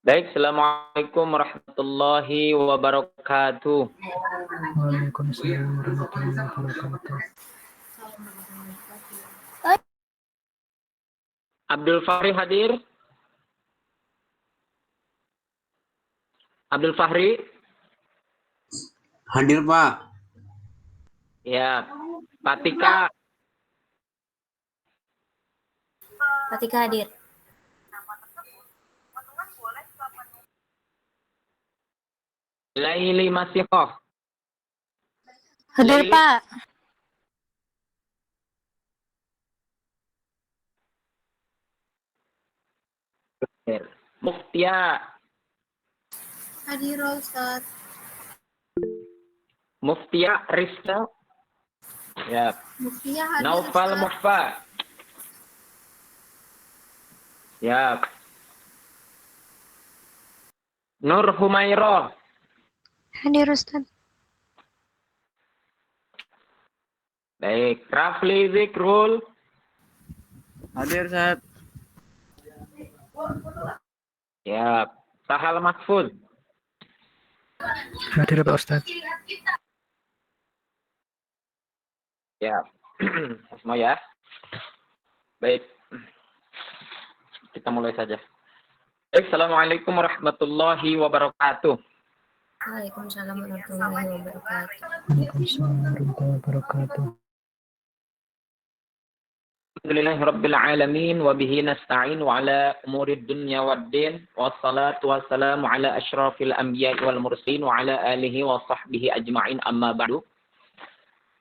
Baik, Assalamualaikum warahmatullahi wabarakatuh. Waalaikumsalam warahmatullahi wabarakatuh. Abdul Fahri hadir? Abdul Fahri? Hadir, Pak. Ya. Pak Tika? Pak Tika hadir. Laili Masikoh? Hadir, Laili? Pak. Muftia? Hadir, Ustaz. Muftia Rizka? Ya. Muftia hadir, Naufal Ustaz. Muhfa? Ya. Nur Humairah? Hadir, Ustaz. Baik. Rafli Zikrul? Hadir, Ustaz. Ya. Sahal Mahfuz? Hadir Pak Ustaz. Ya. Semua ya. Baik. Kita mulai saja. Baik, Assalamualaikum warahmatullahi wabarakatuh. Waalaikumsalam warahmatullahi wabarakatuh. Waalaikumsalam warahmatullahi wabarakatuh. Alhamdulillahirabbil alamin wa bihi nasta'in wa ala umurid dunya waddin wassalatu wassalamu ala asyrafil anbiya'i wal mursalin wa ala alihi wa sahbihi ajma'in amma ba'du.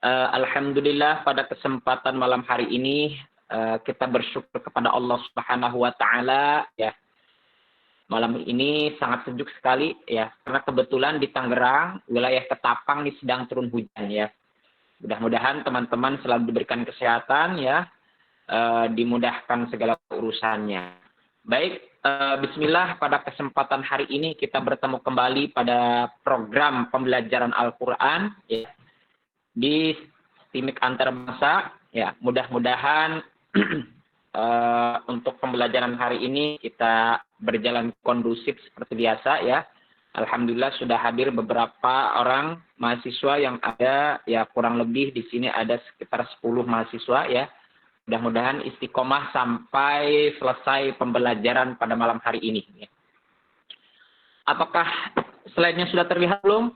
Alhamdulillah pada kesempatan malam hari ini kita bersyukur kepada Allah Subhanahu wa taala ya. Malam ini sangat sejuk sekali ya karena kebetulan di Tangerang wilayah Ketapang ini sedang turun hujan ya. Mudah-mudahan teman-teman selalu diberikan kesehatan ya. Dimudahkan segala urusannya. Baik, bismillah pada kesempatan hari ini kita bertemu kembali pada program pembelajaran Al-Qur'an ya, di Timik Antarbangsa ya. Mudah-mudahan untuk pembelajaran hari ini kita berjalan kondusif seperti biasa ya. Alhamdulillah sudah hadir beberapa orang mahasiswa yang ada ya, kurang lebih di sini ada sekitar 10 mahasiswa ya. Mudah-mudahan istiqomah sampai selesai pembelajaran pada malam hari ini. Apakah slide-nya sudah terlihat belum?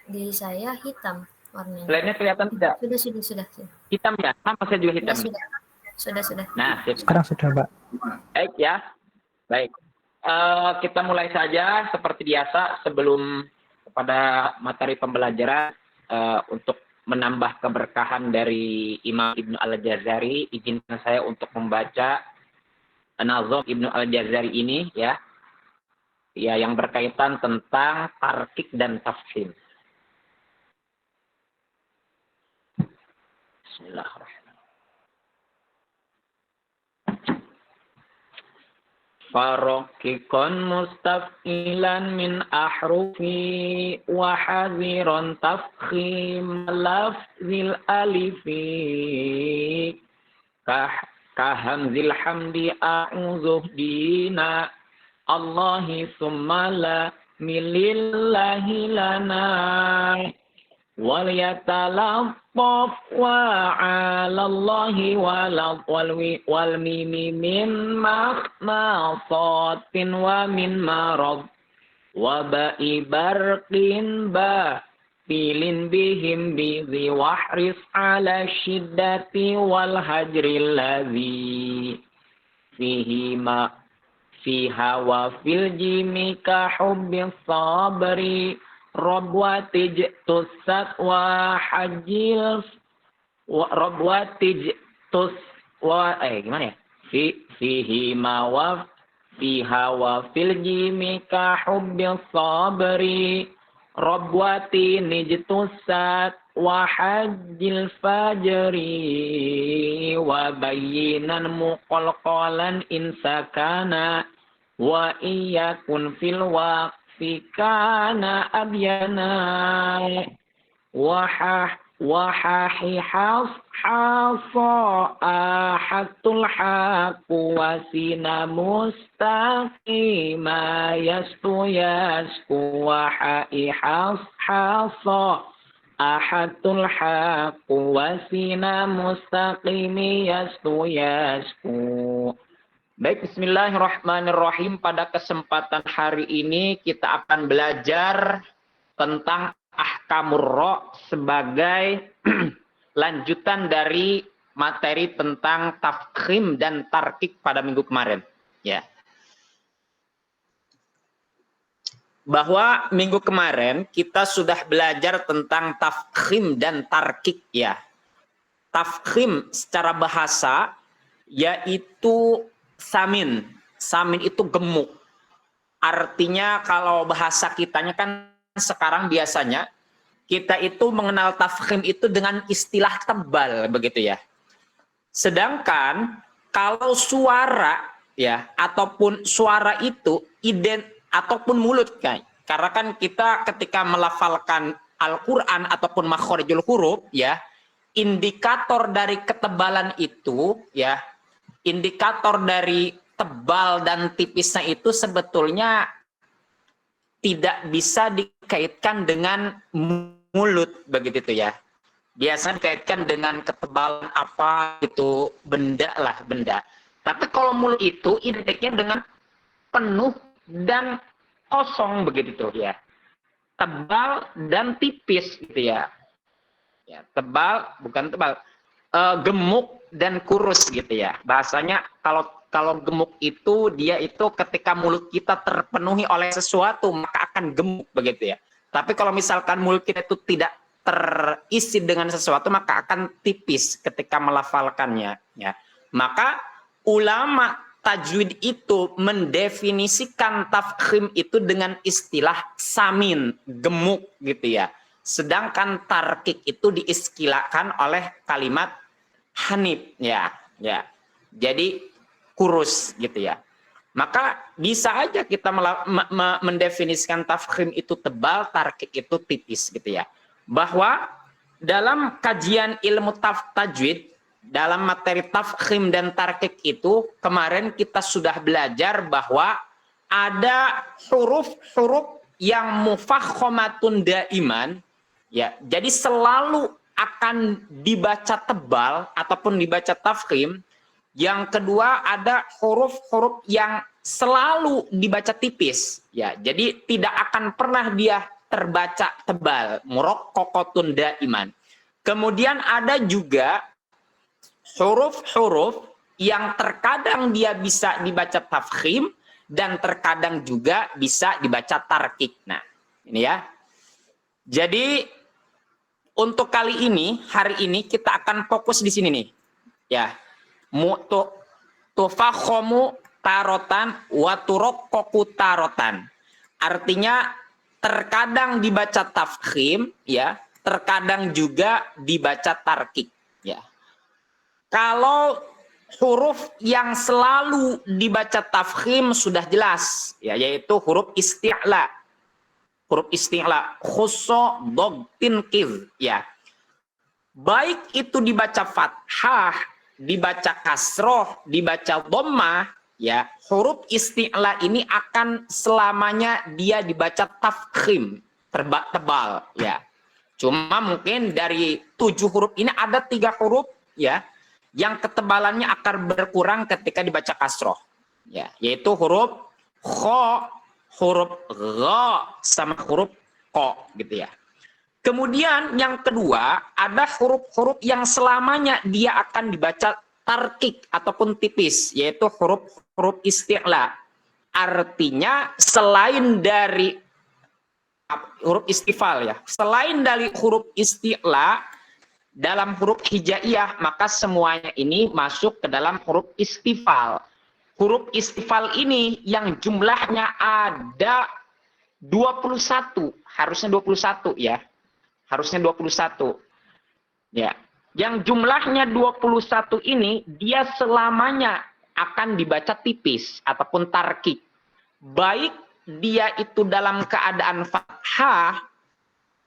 Di saya hitam warnanya. Slide-nya kelihatan tidak? Sudah. Hitam ya? Sama saya juga hitam. Sudah. Nah, Sekarang sudah Pak. baik ya. Baik. Kita mulai saja seperti biasa sebelum pada materi pembelajaran untuk menambah keberkahan dari Imam Ibnu Al-Jazari, izinkan saya untuk membaca Nazom Ibnu Al-Jazari ini ya, yang berkaitan tentang tarkik dan tafhim. Bismillahirrahmanirrahim. Farokikon mustafilan min ahrufi wa hadiron tafkhim lafzil alifi kahamzil hamdi a'udzuh dina Allahi summa la milillahi lana wal yatalaffaf wa 'alallahi wal mimi min makhmasatin wa min marad wa ba'i barqin ba filin bihim bizi wahris 'ala syiddati wal hajril ladzi fiha wa fil jimi ka hubbis sabri Robwatij tusat wa hajil robwatij tus wa gimana ya? Fihi ma wa fiha wa fil jimi ka hubbil sabri robwati nijtusat wa hajil fajri wa bayinan muqalqalan insakana wa iyakun fil waqt fikana abyana Wahahi hasa ahatul haqu wasina mustaqima yastu wahahi hasa ahatul haqu wasina mustaqimi yastu. Baik, bismillahirrahmanirrahim. Pada kesempatan hari ini kita akan belajar tentang ahkamur ra sebagai lanjutan dari materi tentang tafkhim dan tarkik pada minggu kemarin, ya. Bahwa minggu kemarin kita sudah belajar tentang tafkhim dan tarkik, ya. Tafkhim secara bahasa yaitu samin. Samin itu gemuk. Artinya kalau bahasa kitanya kan sekarang biasanya kita itu mengenal tafkhim itu dengan istilah tebal, begitu ya. Sedangkan kalau suara ya ataupun suara itu ataupun mulut kan. Karena kan kita ketika melafalkan Al-Qur'an ataupun makhorijul huruf ya, indikator dari ketebalan itu ya, indikator dari tebal dan tipisnya itu sebetulnya tidak bisa dikaitkan dengan mulut, begitu ya. Biasanya dikaitkan dengan ketebalan apa itu, benda. Tapi kalau mulut itu identiknya dengan penuh dan kosong, begitu ya. Tebal dan tipis gitu ya. Ya, tebal bukan tebal. Gemuk dan kurus gitu ya. Bahasanya kalau gemuk itu dia itu ketika mulut kita terpenuhi oleh sesuatu maka akan gemuk, begitu ya. Tapi kalau misalkan mulut kita itu tidak terisi dengan sesuatu maka akan tipis ketika melafalkannya ya. Maka ulama tajwid itu mendefinisikan tafkhim itu dengan istilah samin, gemuk gitu ya. Sedangkan tarkik itu diistilakan oleh kalimat hanif ya. Jadi kurus gitu ya. Maka bisa aja kita mendefinisikan tafkhim itu tebal, tarkik itu tipis gitu ya. Bahwa dalam kajian ilmu tajwid, dalam materi tafkhim dan tarkik itu kemarin kita sudah belajar bahwa ada huruf-huruf yang mufakhomatun daiman ya. Jadi selalu akan dibaca tebal ataupun dibaca tafkhim. Yang kedua ada huruf-huruf yang selalu dibaca tipis ya. Jadi tidak akan pernah dia terbaca tebal, muraqqaqatun daiman. Kemudian ada juga huruf-huruf yang terkadang dia bisa dibaca tafkhim dan terkadang juga bisa dibaca tarkik. Nah, ini ya. Jadi untuk kali ini, hari ini kita akan fokus di sini nih. Ya. Tufakhomu tarotan wa turokoku tarotan. Artinya terkadang dibaca tafkhim ya, terkadang juga dibaca tarkik ya. Kalau huruf yang selalu dibaca tafkhim sudah jelas ya, yaitu huruf isti'la. Huruf isti'la khusso dogtin kiz ya. Baik itu dibaca fathah, dibaca kasroh, dibaca dhammah ya, huruf isti'la ini akan selamanya dia dibaca tafkhim, tebal ya. Cuma mungkin dari 7 huruf ini ada 3 huruf ya yang ketebalannya akan berkurang ketika dibaca kasroh ya, yaitu huruf kho, huruf gha sama huruf ko gitu ya. Kemudian yang kedua, ada huruf-huruf yang selamanya dia akan dibaca tarkik ataupun tipis, yaitu huruf-huruf isti'la. Artinya selain dari huruf istifal ya, selain dari huruf isti'la dalam huruf hijaiyah, maka semuanya ini masuk ke dalam huruf istifal. Huruf istifal ini yang jumlahnya ada 21, harusnya 21 ya. Harusnya 21. Ya. Yang jumlahnya 21 ini dia selamanya akan dibaca tipis ataupun tarkik. Baik dia itu dalam keadaan fathah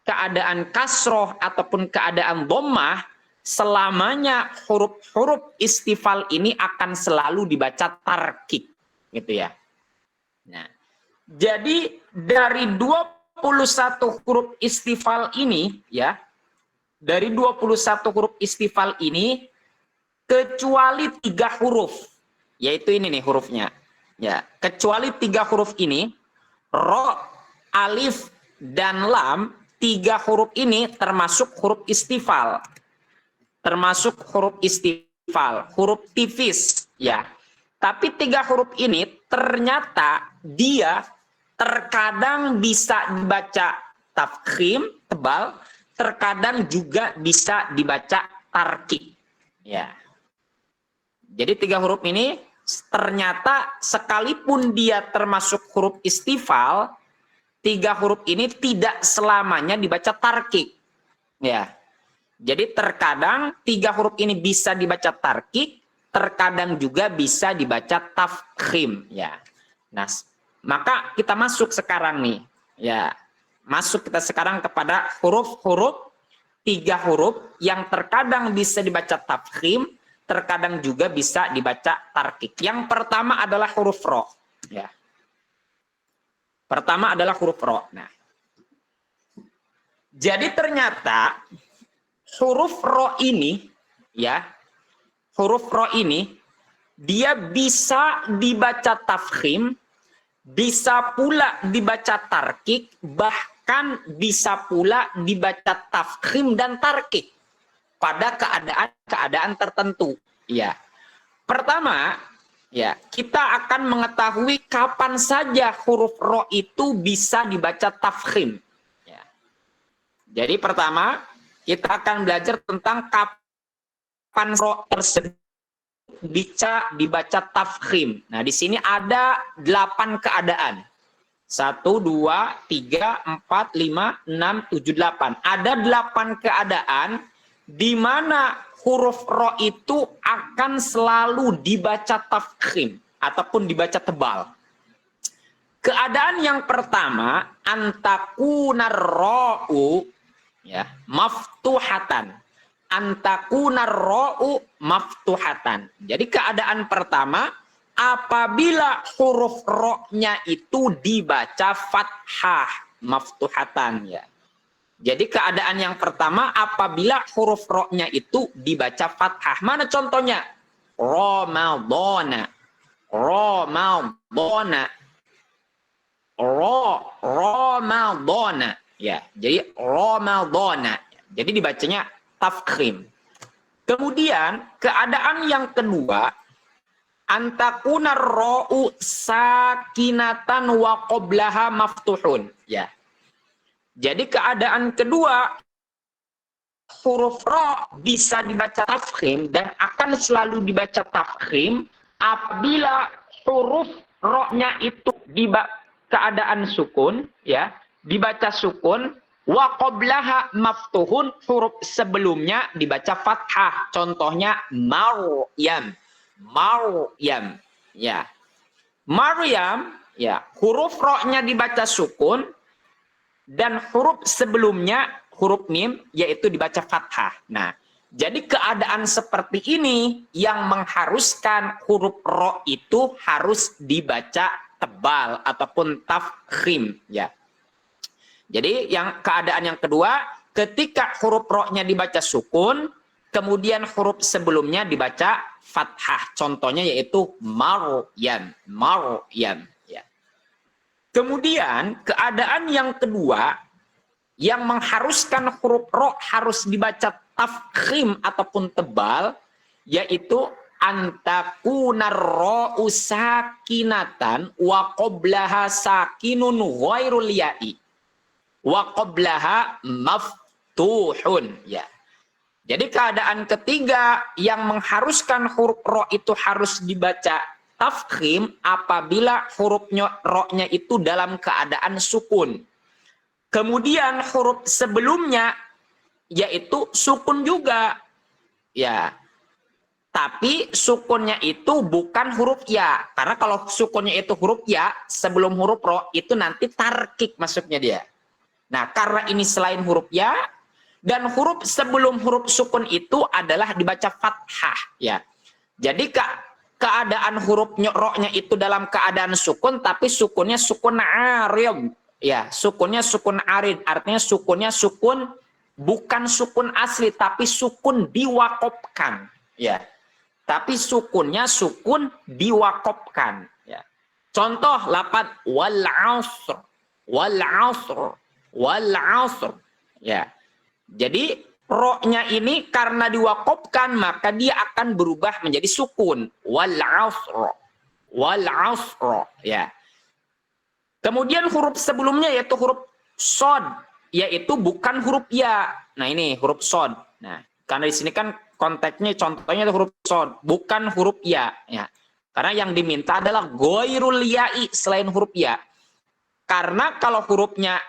keadaan kasroh ataupun keadaan dhammah, selamanya huruf-huruf istifal ini akan selalu dibaca tarkik, gitu ya. Nah, jadi dari 21 huruf istifal ini ya, dari 21 huruf istifal ini kecuali 3 huruf, yaitu ini nih hurufnya. Ya, kecuali 3 huruf ini, ro, alif dan lam, 3 huruf ini termasuk huruf istifal. Termasuk huruf istifal, huruf tifis ya. Tapi 3 huruf ini ternyata dia terkadang bisa dibaca tafkhim, tebal, terkadang juga bisa dibaca tarkik. Ya. Jadi 3 huruf ini ternyata sekalipun dia termasuk huruf istifal, 3 huruf ini tidak selamanya dibaca tarkik. Ya. Jadi terkadang 3 huruf ini bisa dibaca tarkik, terkadang juga bisa dibaca tafkhim. Ya. Nah, maka kita masuk sekarang nih. Ya. Masuk kita sekarang kepada huruf-huruf, 3 huruf yang terkadang bisa dibaca tafkhim, terkadang juga bisa dibaca tarkik. Yang pertama adalah huruf ro. Ya. Pertama adalah huruf ro. Nah, jadi ternyata huruf ro ini, ya, huruf ro ini dia bisa dibaca tafkhim, bisa pula dibaca tarkik, bahkan bisa pula dibaca tafkhim dan tarkik pada keadaan tertentu. Ya. Pertama, ya, kita akan mengetahui kapan saja huruf ro itu bisa dibaca tafkhim. Ya. Jadi pertama, kita akan belajar tentang kapan ro tersebut bisa dibaca tafkhim. Nah, di sini ada 8 keadaan. 1, 2, 3, 4, 5, 6, 7, 8. Ada 8 keadaan di mana huruf ro itu akan selalu dibaca tafkhim ataupun dibaca tebal. Keadaan yang pertama, antakunar ro'u, ya, maftuhatan. Antakunar ro'u maftuhatan. Jadi keadaan pertama, apabila huruf ro-nya itu dibaca fathah, maftuhatan, ya. Jadi keadaan yang pertama apabila huruf ro-nya itu dibaca fathah. Mana contohnya? Ramadhana. Ramadhana. Ramadhana. Ya, jadi Ramadhana. Jadi dibacanya tafkhim. Kemudian keadaan yang kedua, antakunar ro'u sakinatan wa qablaha maftuhun. Ya. Jadi keadaan kedua, huruf ro bisa dibaca tafkhim dan akan selalu dibaca tafkhim apabila huruf ro-nya itu keadaan sukun, ya, dibaca sukun, wa qablaha maftuhun, huruf sebelumnya dibaca fathah. Contohnya Maryam. Maryam, ya. Maryam, ya, huruf ro-nya dibaca sukun dan huruf sebelumnya, huruf mim, yaitu dibaca fathah. Nah, jadi keadaan seperti ini yang mengharuskan huruf ro itu harus dibaca tebal ataupun tafkhim. Ya. Jadi keadaan yang kedua, ketika huruf ro-nya dibaca sukun, kemudian huruf sebelumnya dibaca fathah. Contohnya yaitu Maryam. Maryam. Kemudian keadaan yang kedua yang mengharuskan huruf ro harus dibaca tafkhim ataupun tebal, yaitu antakunar ro'u sakinatan wa qablaha sakinun ghairul ya'i wa qablaha maftuhun. Ya. Jadi keadaan ketiga yang mengharuskan huruf ro itu harus dibaca tafkhim apabila huruf ro-nya itu dalam keadaan sukun. Kemudian huruf sebelumnya yaitu sukun juga. Ya. Tapi sukunnya itu bukan huruf ya. Karena kalau sukunnya itu huruf ya, sebelum huruf ro itu nanti tarkik masuknya dia. Nah, karena ini selain huruf ya, dan huruf sebelum huruf sukun itu adalah dibaca fathah, ya. Jadi keadaan hurufnya ro-nya itu dalam keadaan sukun, tapi sukunnya sukun arid, ya. Sukunnya sukun arid, artinya sukunnya sukun bukan sukun asli, tapi sukun diwakopkan, ya. Tapi sukunnya sukun diwakopkan, ya. Contoh lafaz wal asr, wal asr, wal asr, ya. Jadi ro-nya ini karena diwakopkan maka dia akan berubah menjadi sukun, wal asr, wal asr, ya. Kemudian huruf sebelumnya yaitu huruf sod, yaitu bukan huruf ya. Nah, ini huruf sod. Nah, karena di sini kan konteksnya contohnya itu huruf sod, bukan huruf ya, ya. Karena yang diminta adalah ghairul ya'i, selain huruf ya. Karena kalau hurufnya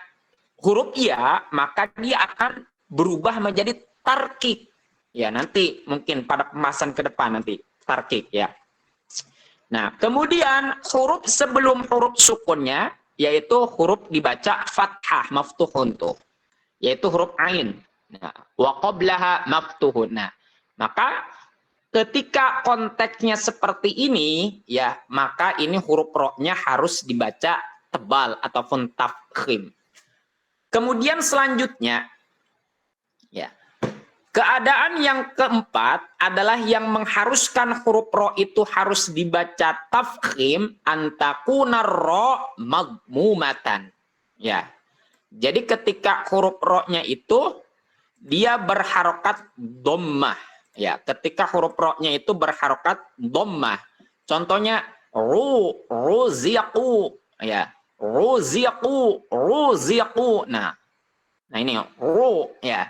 huruf ya, maka dia akan berubah menjadi tarkik. Ya, nanti mungkin pada pembahasan ke depan nanti tarkik, ya. Nah, kemudian huruf sebelum huruf sukunnya yaitu huruf dibaca fathah maftuhun tuh, yaitu huruf ain. Nah, wa qablaha maftuhun. Nah, maka ketika konteksnya seperti ini, ya, maka ini huruf ro-nya harus dibaca tebal ataupun tafkhim. Kemudian selanjutnya, ya, keadaan yang keempat adalah yang mengharuskan huruf ro itu harus dibaca tafkhim antakuna ro magmumatan. Ya. Jadi ketika huruf ro-nya itu dia berharokat dhammah. Ya, ketika huruf ro-nya itu berharokat dhammah. Contohnya ruziqu, ya. Ruziqu, ruziqu. Nah ini ru, ya.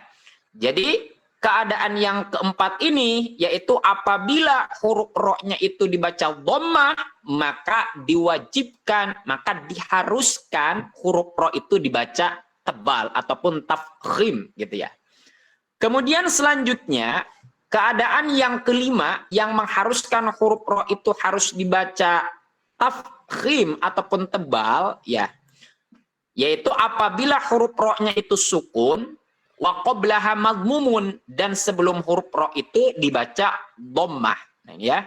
Jadi keadaan yang keempat ini yaitu apabila huruf ro-nya itu dibaca dhammah, maka diwajibkan, maka diharuskan huruf ro itu dibaca tebal ataupun tafkhim, gitu ya. Kemudian selanjutnya keadaan yang kelima yang mengharuskan huruf ro itu harus dibaca tafkhim ataupun tebal, ya, yaitu apabila huruf ro-nya itu sukun wa qablaha madmumun, dan sebelum huruf ro itu dibaca dhammah. Nah, ya.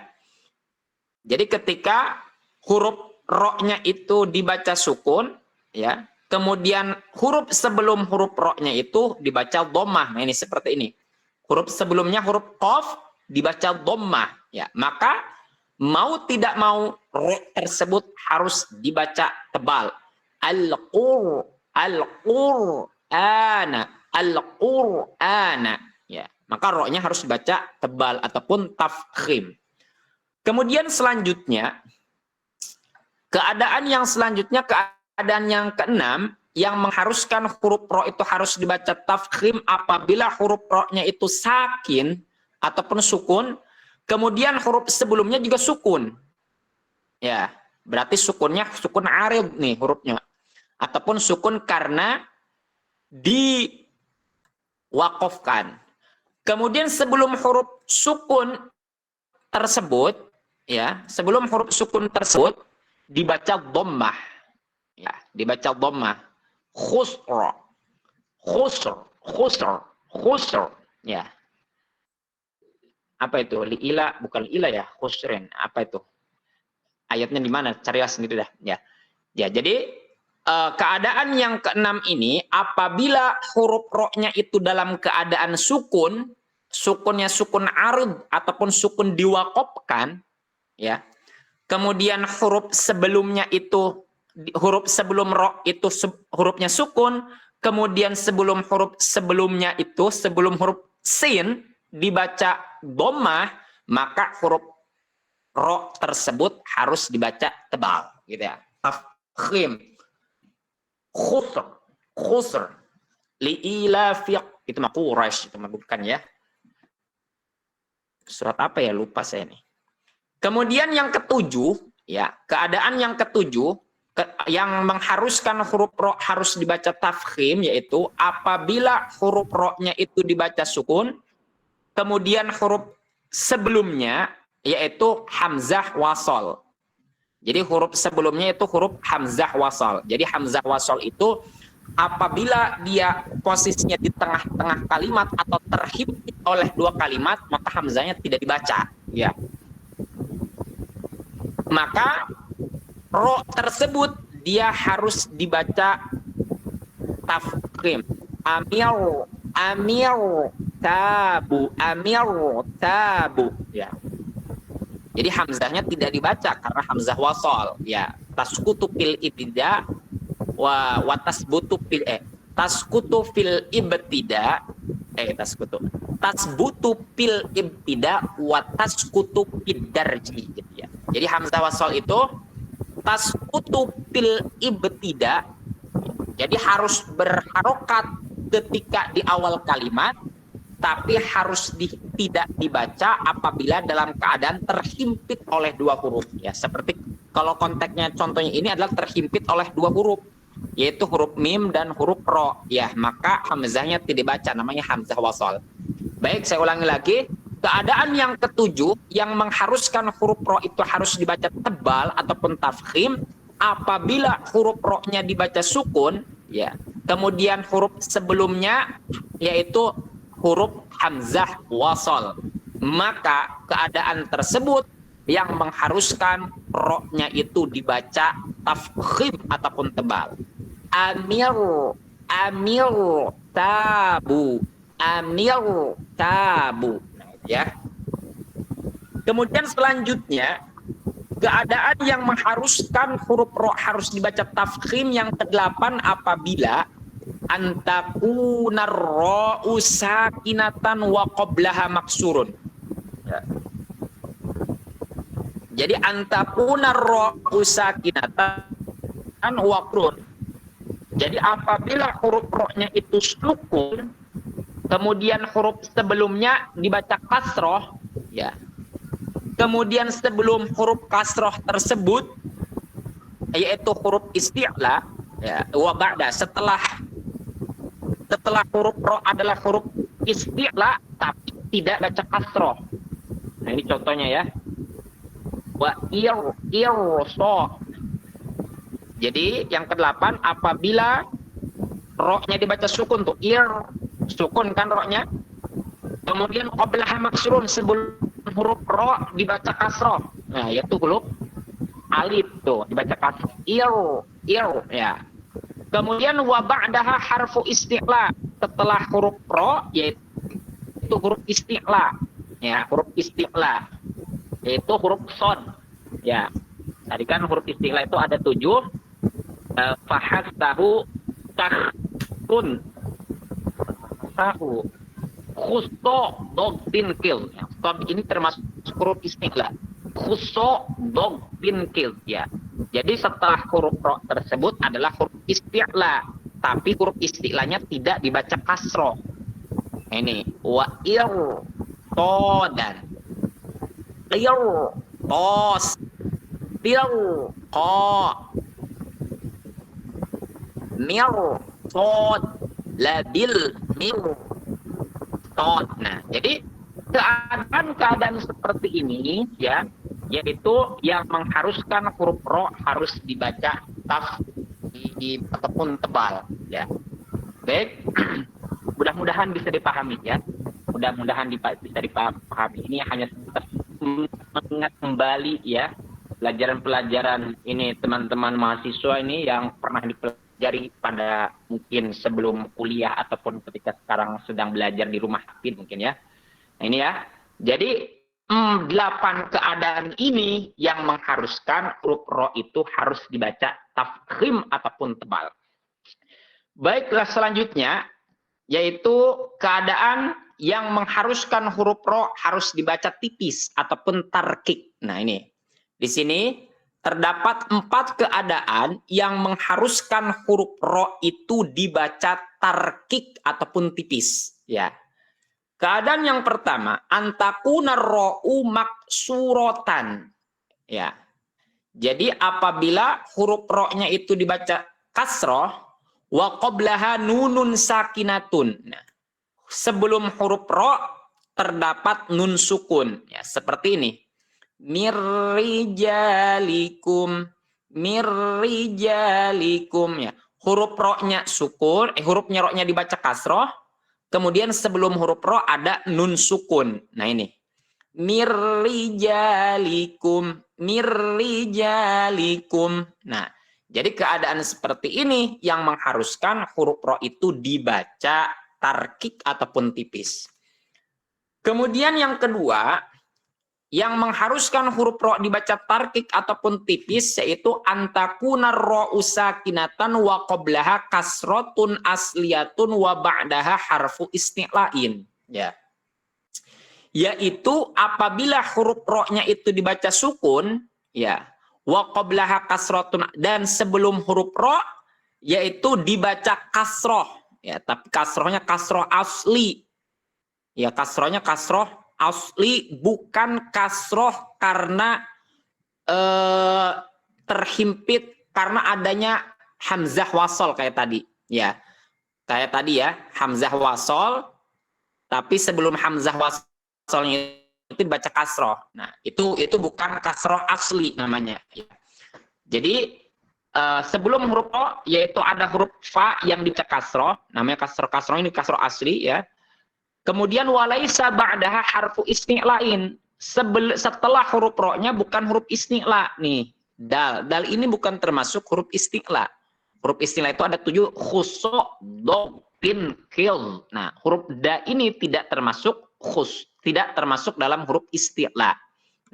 Jadi ketika huruf ro-nya itu dibaca sukun, ya, kemudian huruf sebelum huruf ro-nya itu dibaca dhammah. Nah, ini seperti ini. Huruf sebelumnya huruf qaf dibaca dhammah, ya. Maka mau tidak mau ro tersebut harus dibaca tebal. Al-Qur'ana, Al-Qur'ana, ya. Maka ro-nya harus dibaca tebal ataupun tafkhim. Kemudian selanjutnya keadaan yang keenam yang mengharuskan huruf ro itu harus dibaca tafkhim apabila huruf ro-nya itu sakin ataupun sukun, kemudian huruf sebelumnya juga sukun. Ya, berarti sukunnya sukun arid nih hurufnya. Ataupun sukun karena diwakofkan. Kemudian sebelum huruf sukun tersebut, ya, sebelum huruf sukun tersebut dibaca dhammah. Ya, dibaca dhammah. Khusra, khusr, khusr, khusr, ya. Apa itu? Li'ila, bukan li'ila ya, khusrin. Apa itu? Ayatnya di mana? Carilah sendiri dah, ya. Ya, jadi keadaan yang keenam ini apabila huruf ro-nya itu dalam keadaan sukun, sukunnya sukun arid ataupun sukun diwakopkan, ya. Kemudian huruf sebelumnya itu, huruf sebelum ro itu hurufnya sukun, kemudian sebelum huruf sebelumnya itu, sebelum huruf sin dibaca dhammah, maka huruf ro tersebut harus dibaca tebal, gitu ya. Tafkhim. Khusr, khusr, li'ilafiq, itu mah Quraisy, itu mah bukan, ya. Surat apa ya, lupa saya nih. Kemudian yang ketujuh, ya, keadaan yang ketujuh yang mengharuskan huruf ro harus dibaca tafkhim, yaitu apabila huruf ro-nya itu dibaca sukun, kemudian huruf sebelumnya yaitu hamzah wasol. Jadi huruf sebelumnya itu huruf hamzah wasal. Jadi hamzah wasal itu apabila dia posisinya di tengah-tengah kalimat atau terhimpit oleh dua kalimat, maka hamzahnya tidak dibaca, ya. Maka ro tersebut dia harus dibaca tafkhim. Amir tabu, ya. Jadi hamzahnya tidak dibaca karena hamzah wasal, ya. Taskutu fil ibtida wa tasbutu fil taskutu fil ibtida tasbutu fil ibtida wa taskutu fid darji, gitu ya. Jadi hamzah wasal itu taskutu fil ibtida, jadi harus berharokat ketika di awal kalimat, tapi harus tidak dibaca apabila dalam keadaan terhimpit oleh dua huruf, ya. Seperti kalau konteksnya contohnya ini adalah terhimpit oleh dua huruf, yaitu huruf mim dan huruf ro, ya, maka hamzahnya tidak dibaca, namanya hamzah wasal. Baik, saya ulangi lagi. Keadaan yang ketujuh yang mengharuskan huruf ro itu harus dibaca tebal ataupun tafkhim apabila huruf ro-nya dibaca sukun, ya. Kemudian huruf sebelumnya yaitu huruf hamzah wasal, maka keadaan tersebut yang mengharuskan ro-nya itu dibaca tafkhim ataupun tebal. Amir tabu, ya. Kemudian selanjutnya keadaan yang mengharuskan huruf ro harus dibaca tafkhim yang ke-8 apabila antakunar ra'u sakinatan wa qablaha maksurun, ya. Jadi antakunar ra'u sakinatan wa qrun. Jadi apabila huruf ro-nya itu sukun, kemudian huruf sebelumnya dibaca kasroh, ya. Kemudian sebelum huruf kasroh tersebut yaitu huruf isti'la, ya, wa ba'da, setelah huruf ro adalah huruf isti'la tapi tidak baca kasroh. Nah, ini contohnya, ya. Wa irso. Jadi yang ke-8 apabila ro-nya dibaca sukun tuh, sukun kan ro-nya. Kemudian qablaha maksurun, sebelum huruf ro dibaca kasroh, nah yaitu huruf alif tuh dibaca kasroh, ya. Kemudian wa ba'daha harfu isti'la, setelah huruf ro yaitu huruf isti'la, ya, huruf isti'la yaitu huruf shad, ya. Tadi kan huruf isti'la itu ada 7, fahastahu takhun tahu khusso dog bin kill, ya. Ini termasuk huruf isti'la. Khusso dog bin kill, ya. Jadi setelah huruf ro tersebut adalah huruf isti'la, tapi huruf isti'lanya tidak dibaca kasroh. Ini wa todan tos ko tod labil tod. Nah, jadi keadaan seperti ini, ya, yaitu yang mengharuskan huruf ro harus dibaca tafkhim ataupun tebal, ya. Baik, mudah-mudahan bisa dipahami, ya. Mudah-mudahan bisa dipahami. Ini hanya mengingat kembali, ya, pelajaran-pelajaran ini teman-teman mahasiswa ini yang pernah dipelajari pada mungkin sebelum kuliah ataupun ketika sekarang sedang belajar di rumah mungkin, ya. Nah, ini, ya. Jadi 8 keadaan ini yang mengharuskan huruf ro itu harus dibaca tafkhim ataupun tebal. Baiklah, selanjutnya yaitu keadaan yang mengharuskan huruf ro harus dibaca tipis ataupun tarkik. Nah, ini di sini terdapat 4 keadaan yang mengharuskan huruf ro itu dibaca tarkik ataupun tipis, ya. Keadaan yang pertama, antakuna ro'u maksurotan, ya. Jadi apabila huruf ro-nya itu dibaca kasroh, wa qablaha nunun sakinatun. Nah, sebelum huruf ro terdapat nun sukun, ya, seperti ini. Mirrijalikum, ya. huruf ro-nya sukun, hurufnya ro-nya dibaca kasroh, kemudian sebelum huruf ro ada nun sukun. Nah ini. Mirrijalikum, mirrijalikum. Nah, jadi keadaan seperti ini yang mengharuskan huruf ro itu dibaca tarkik ataupun tipis. Kemudian yang kedua, yang mengharuskan huruf ro dibaca tarkik ataupun tipis yaitu antakuna ro usakinatan wa qablaha kasrotun asliyatun wa ba'daha harfu isti'lain. Ya. Yaitu apabila huruf ro-nya itu dibaca sukun, ya, wa qablaha kasrotun, dan sebelum huruf ro yaitu dibaca kasroh, ya, tapi kasrohnya kasroh asli. Ya, kasrohnya kasroh asli, bukan kasroh karena terhimpit karena adanya hamzah wasol kayak tadi, ya. Kayak tadi ya, hamzah wasol, tapi sebelum hamzah wasolnya itu dibaca kasroh. Nah, itu bukan kasroh asli namanya. Ya. Jadi sebelum huruf o yaitu ada huruf fa yang dibaca kasroh, namanya kasroh ini kasroh asli ya. Kemudian walaisa ba'daha harfu isti'lain. Setelah huruf ro-nya bukan huruf isti'la nih. Dal. Dal ini bukan termasuk huruf isti'la. Huruf isti'la itu ada 7, khuso, do, pin, kil. Nah, huruf da ini tidak termasuk tidak termasuk dalam huruf isti'la.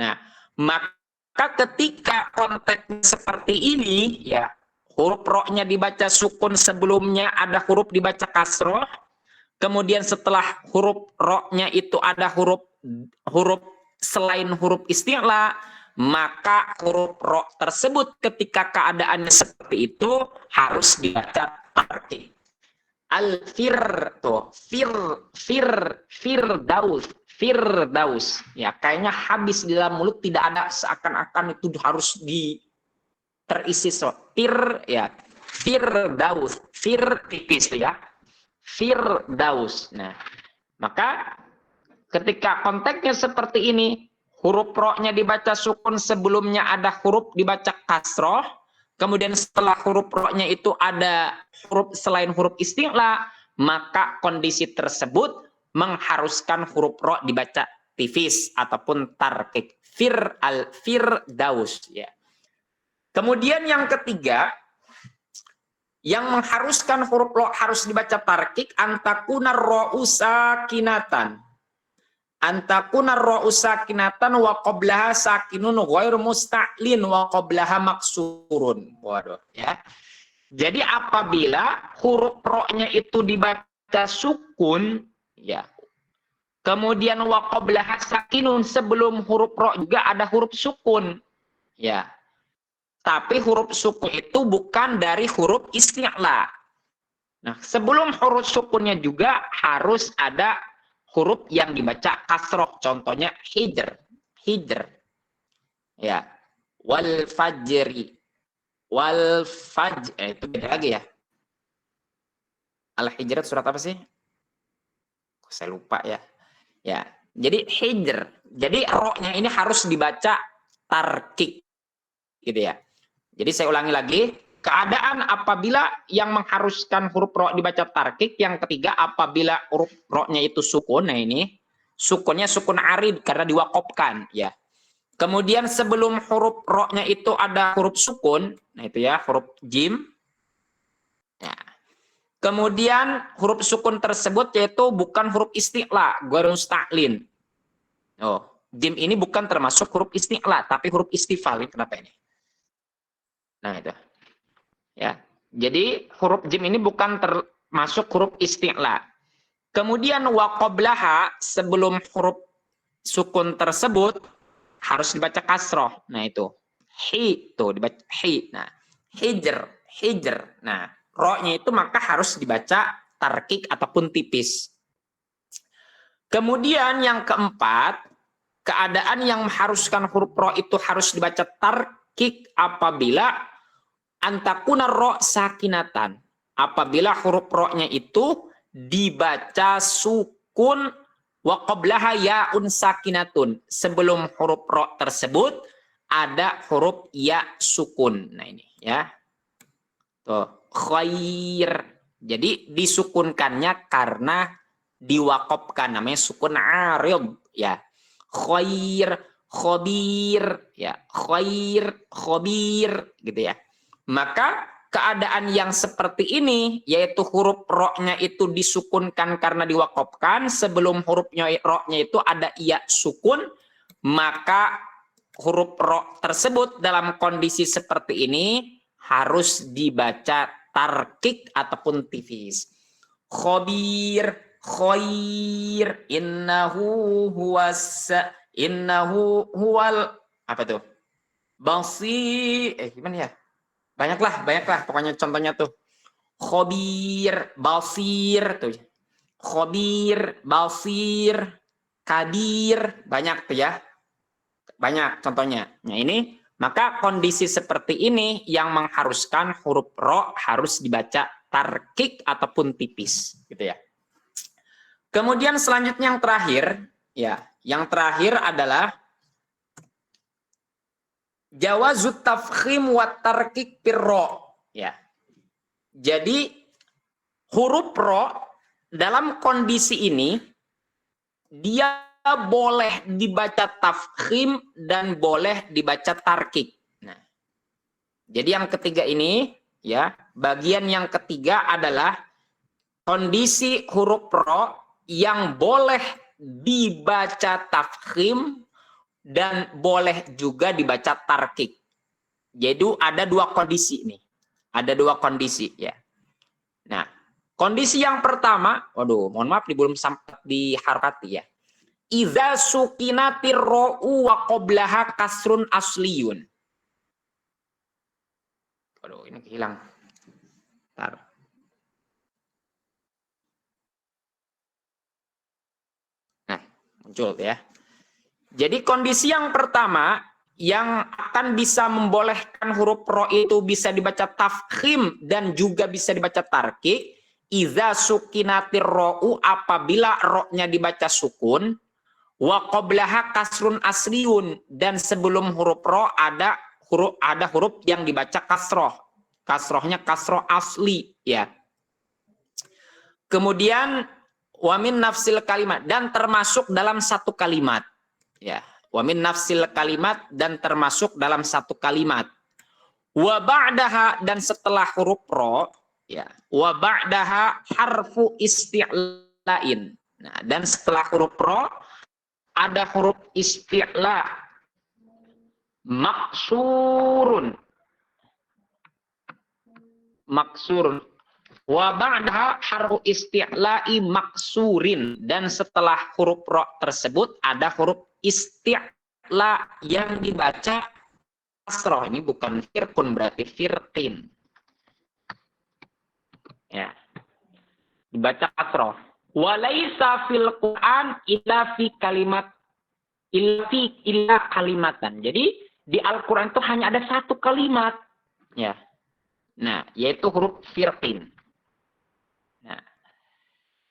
Nah, maka ketika konteksnya seperti ini, ya, huruf ro-nya dibaca sukun, sebelumnya ada huruf dibaca kasroh, kemudian setelah huruf ro-nya itu ada huruf selain huruf isti'la, maka huruf ro tersebut ketika keadaannya seperti itu harus dibaca tarkik. Al-fir tuh, firdaus. Ya, kayaknya habis di dalam mulut, tidak ada, seakan-akan itu harus terisi ya. Firdaus, fir tipis ya. Firdaus. Nah, maka ketika konteksnya seperti ini, huruf ro-nya dibaca sukun, sebelumnya ada huruf dibaca kasroh, kemudian setelah huruf ro-nya itu ada huruf selain huruf isti'la, maka kondisi tersebut mengharuskan huruf ro dibaca tipis ataupun tarkik. Firdaus ya. Kemudian yang ketiga, yang mengharuskan huruf ro harus dibaca tarkik, antakuna ro usakinatan. Antakuna ro usakinatan wa qablaha sakinun ghairu musta'lin wa qablaha maksurun. Waduh ya. Jadi apabila huruf ro-nya itu dibaca sukun, ya. Kemudian wa qablaha sakinun, sebelum huruf ro juga ada huruf sukun. Ya. Tapi huruf sukun itu bukan dari huruf isti'la. Nah, sebelum huruf sukunnya juga harus ada huruf yang dibaca kasroh. Contohnya hijr. Ya. Wal fajri. Itu beda lagi ya. Al-Hijrat surat apa sih? Saya lupa ya. Ya. Jadi hijr. Jadi ro-nya ini harus dibaca tarkik. Gitu ya. Jadi saya ulangi lagi, keadaan apabila yang mengharuskan huruf ro dibaca tarkik, yang ketiga apabila huruf ro-nya itu sukun, nah ini sukunnya sukun arid karena diwakopkan ya. Kemudian sebelum huruf ro-nya itu ada huruf sukun, nah itu ya huruf jim. Ya. Kemudian huruf sukun tersebut yaitu bukan huruf isti'la, ghairu musta'lin. Oh, jim ini bukan termasuk huruf isti'la, tapi huruf istifal. Kenapa ini? Nah itu ya, jadi huruf jim ini bukan termasuk huruf isti'la. Kemudian wa qablaha, sebelum huruf sukun tersebut harus dibaca kasroh. Nah itu hi, tuh dibaca hi. Nah hijr. Nah ro-nya itu maka harus dibaca tarkik ataupun tipis. Kemudian yang keempat, keadaan yang mengharuskan huruf ro itu harus dibaca tarkik apabila antakuna ro sakinatan, apabila huruf ro-nya itu dibaca sukun wa qablaha ya'un sakinatun, sebelum huruf ro tersebut ada huruf ya sukun. Nah ini ya. Tuh, khair. Jadi disukunkannya karena diwakopkan, namanya sukun arid ya. Khair, khabir ya, khair, khabir gitu ya. Maka keadaan yang seperti ini, yaitu huruf ro-nya itu disukunkan karena diwakopkan, sebelum hurufnya ro-nya itu ada iya sukun, maka huruf ro tersebut dalam kondisi seperti ini harus dibaca tarkik ataupun tipis. Khabir, khair, innahu huwal apa tuh? Gimana ya? Banyaklah pokoknya contohnya tuh. Khabir, basir tuh. Khabir, basir, kadir, banyak tuh ya. Banyak contohnya. Nah, ini maka kondisi seperti ini yang mengharuskan huruf ro harus dibaca tarkik ataupun tipis gitu ya. Kemudian selanjutnya yang terakhir ya, yang terakhir adalah jawazut tafkhim wa tarkik pirro ya. Jadi huruf ro dalam kondisi ini dia boleh dibaca tafkhim dan boleh dibaca tarkik. Nah, jadi yang ketiga ini ya, bagian yang ketiga adalah kondisi huruf ro yang boleh dibaca tafkhim dan boleh juga dibaca tarkik. Jadi ada dua kondisi nih. Ada dua kondisi ya. Nah, kondisi yang pertama, waduh, mohon maaf belum sempat diharokati ya. Iza sukinatir ro'u wa qoblaha kasrun asliyun. Waduh, ini hilang. Bentar. Nah, muncul ya. Jadi kondisi yang pertama yang akan bisa membolehkan huruf ro itu bisa dibaca tafkhim dan juga bisa dibaca tarkik. Iza sukinatir ro'u apabila ro-nya dibaca sukun. Wa qablaha kasrun asliyun, dan sebelum huruf ro ada huruf yang dibaca kasroh. Kasrohnya kasroh asli ya. Kemudian wamin nafsil kalimat, dan termasuk dalam satu kalimat ya. Wamin nafsil kalimat, dan termasuk dalam satu kalimat. Wa ba'daha, dan setelah huruf ro ya. Wa ba'daha harfu isti'lain. Nah, dan setelah huruf ro ada huruf isti'la maksurun wa ba'daha harfu isti'la'i maksurin, dan setelah huruf ro tersebut ada huruf isti'la yang dibaca kasroh. Ini bukan firqun, berarti firqin ya, dibaca kasroh. Walaisa fil Quran illa fi kalimat illa kalimatan. Jadi di Al-Quran itu hanya ada satu kalimat ya. Nah, yaitu huruf firqin. Nah,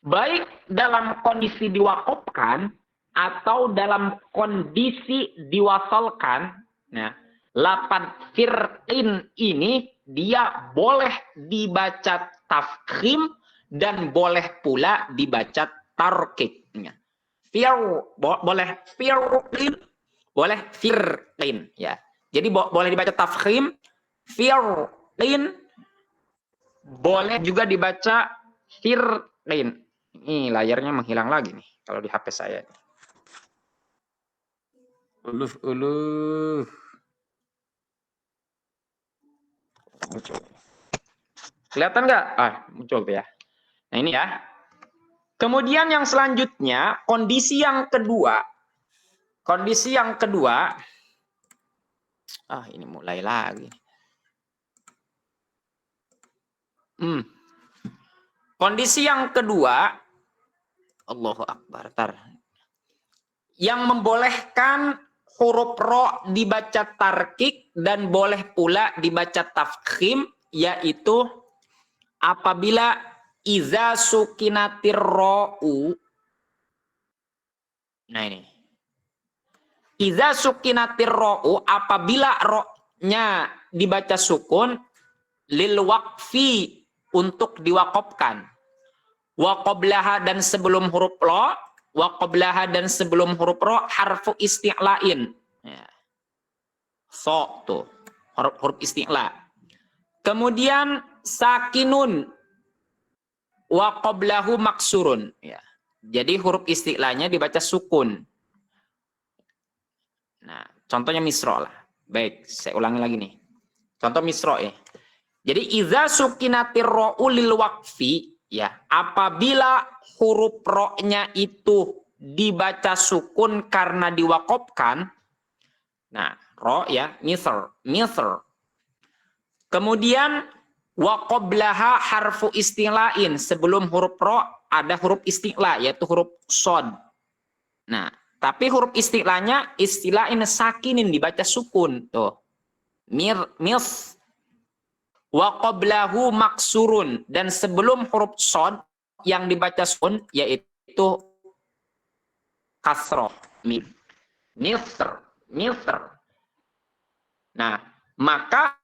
baik dalam kondisi diwakofkan atau dalam kondisi diwasalkan, nah, lafaz firqin ini dia boleh dibaca tafkhim dan boleh pula dibaca tarkik. Boleh firqin, boleh firqin ya. Jadi boleh dibaca tafkhim, firqin, boleh juga dibaca firqin. Ini layarnya menghilang lagi nih kalau di HP saya. Kelihatan nggak? Muncul tuh ya. Nah, ini ya. Kemudian yang selanjutnya, kondisi yang kedua. Kondisi yang kedua. Ini mulai lagi. Kondisi yang kedua, Allahu Akbar. Yang membolehkan huruf ro dibaca tarkik dan boleh pula dibaca tafkhim, yaitu apabila iza sukinatir ro'u. Nah ini. Iza sukinatir ro'u, apabila ro-nya dibaca sukun, lil waqfi untuk diwakafkan. Wa qablaha dan sebelum huruf ro, wa qablaha dan sebelum huruf ro harfu isti'lain. Ya. So tuh, huruf isti'la. Kemudian sakinun wa qablahu maksurun. Ya. Jadi huruf isti'lanya dibaca sukun. Nah, contohnya misro lah. Baik, saya ulangi lagi nih. Contoh misro ya. Jadi idza sukinatir ra'u lil waqfi, ya, apabila huruf ro-nya itu dibaca sukun karena diwakafkan. Nah, ro ya, misr. Kemudian wa qablaha harfu istila'in, sebelum huruf ro ada huruf isti'la yaitu huruf shad. Nah, tapi huruf istilahnya istila'in sakinin dibaca sukun tuh. Mis wa qablahu maksurun, dan sebelum huruf shad yang dibaca sukun yaitu kasroh, misr. Nah, maka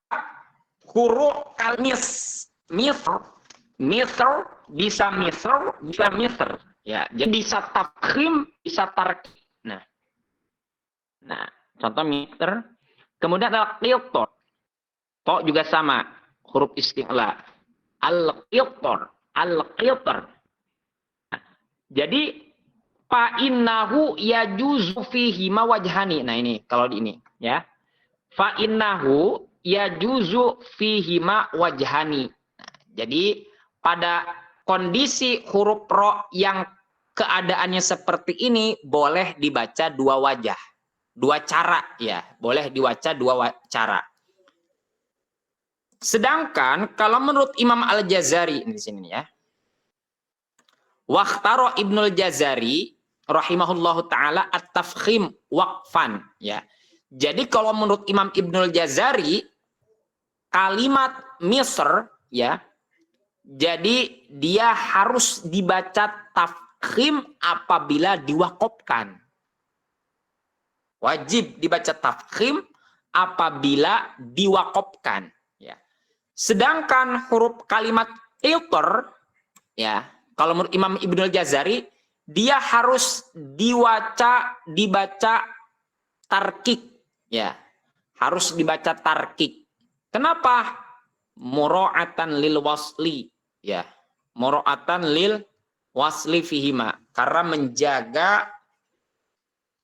huruf kalmis misr bisa misr ya, jadi bisa tafkhim bisa tarkik. Nah, contoh misr. Kemudian ada qiltor. To juga sama, huruf isti'la. Al-qiltor. Jadi fa innahu yajuzu fihi mawajhani. Nah, ini kalau di ini ya. Fa innahu yajuzu fihi mawajhani. Jadi pada kondisi huruf ro yang keadaannya seperti ini boleh dibaca dua wajah. Dua cara ya, boleh dibaca dua cara. Sedangkan kalau menurut Imam Al-Jazari di sini ya. Wakhtaro Ibnul Jazari rahimahullahu taala at-tafkhim waqfan ya. Jadi kalau menurut Imam Ibnul Jazari kalimat misr ya, jadi dia harus dibaca tafkhim apabila diwakafkan. Wajib dibaca tafkhim apabila diwakafkan ya. Sedangkan huruf kalimat qiltor ya, kalau menurut Imam Ibnul Jazari dia harus dibaca tarkik ya. Harus dibaca tarkik. Kenapa? Mura'atan lil wasli ya. Mura'atan lil wasli fihima, karena menjaga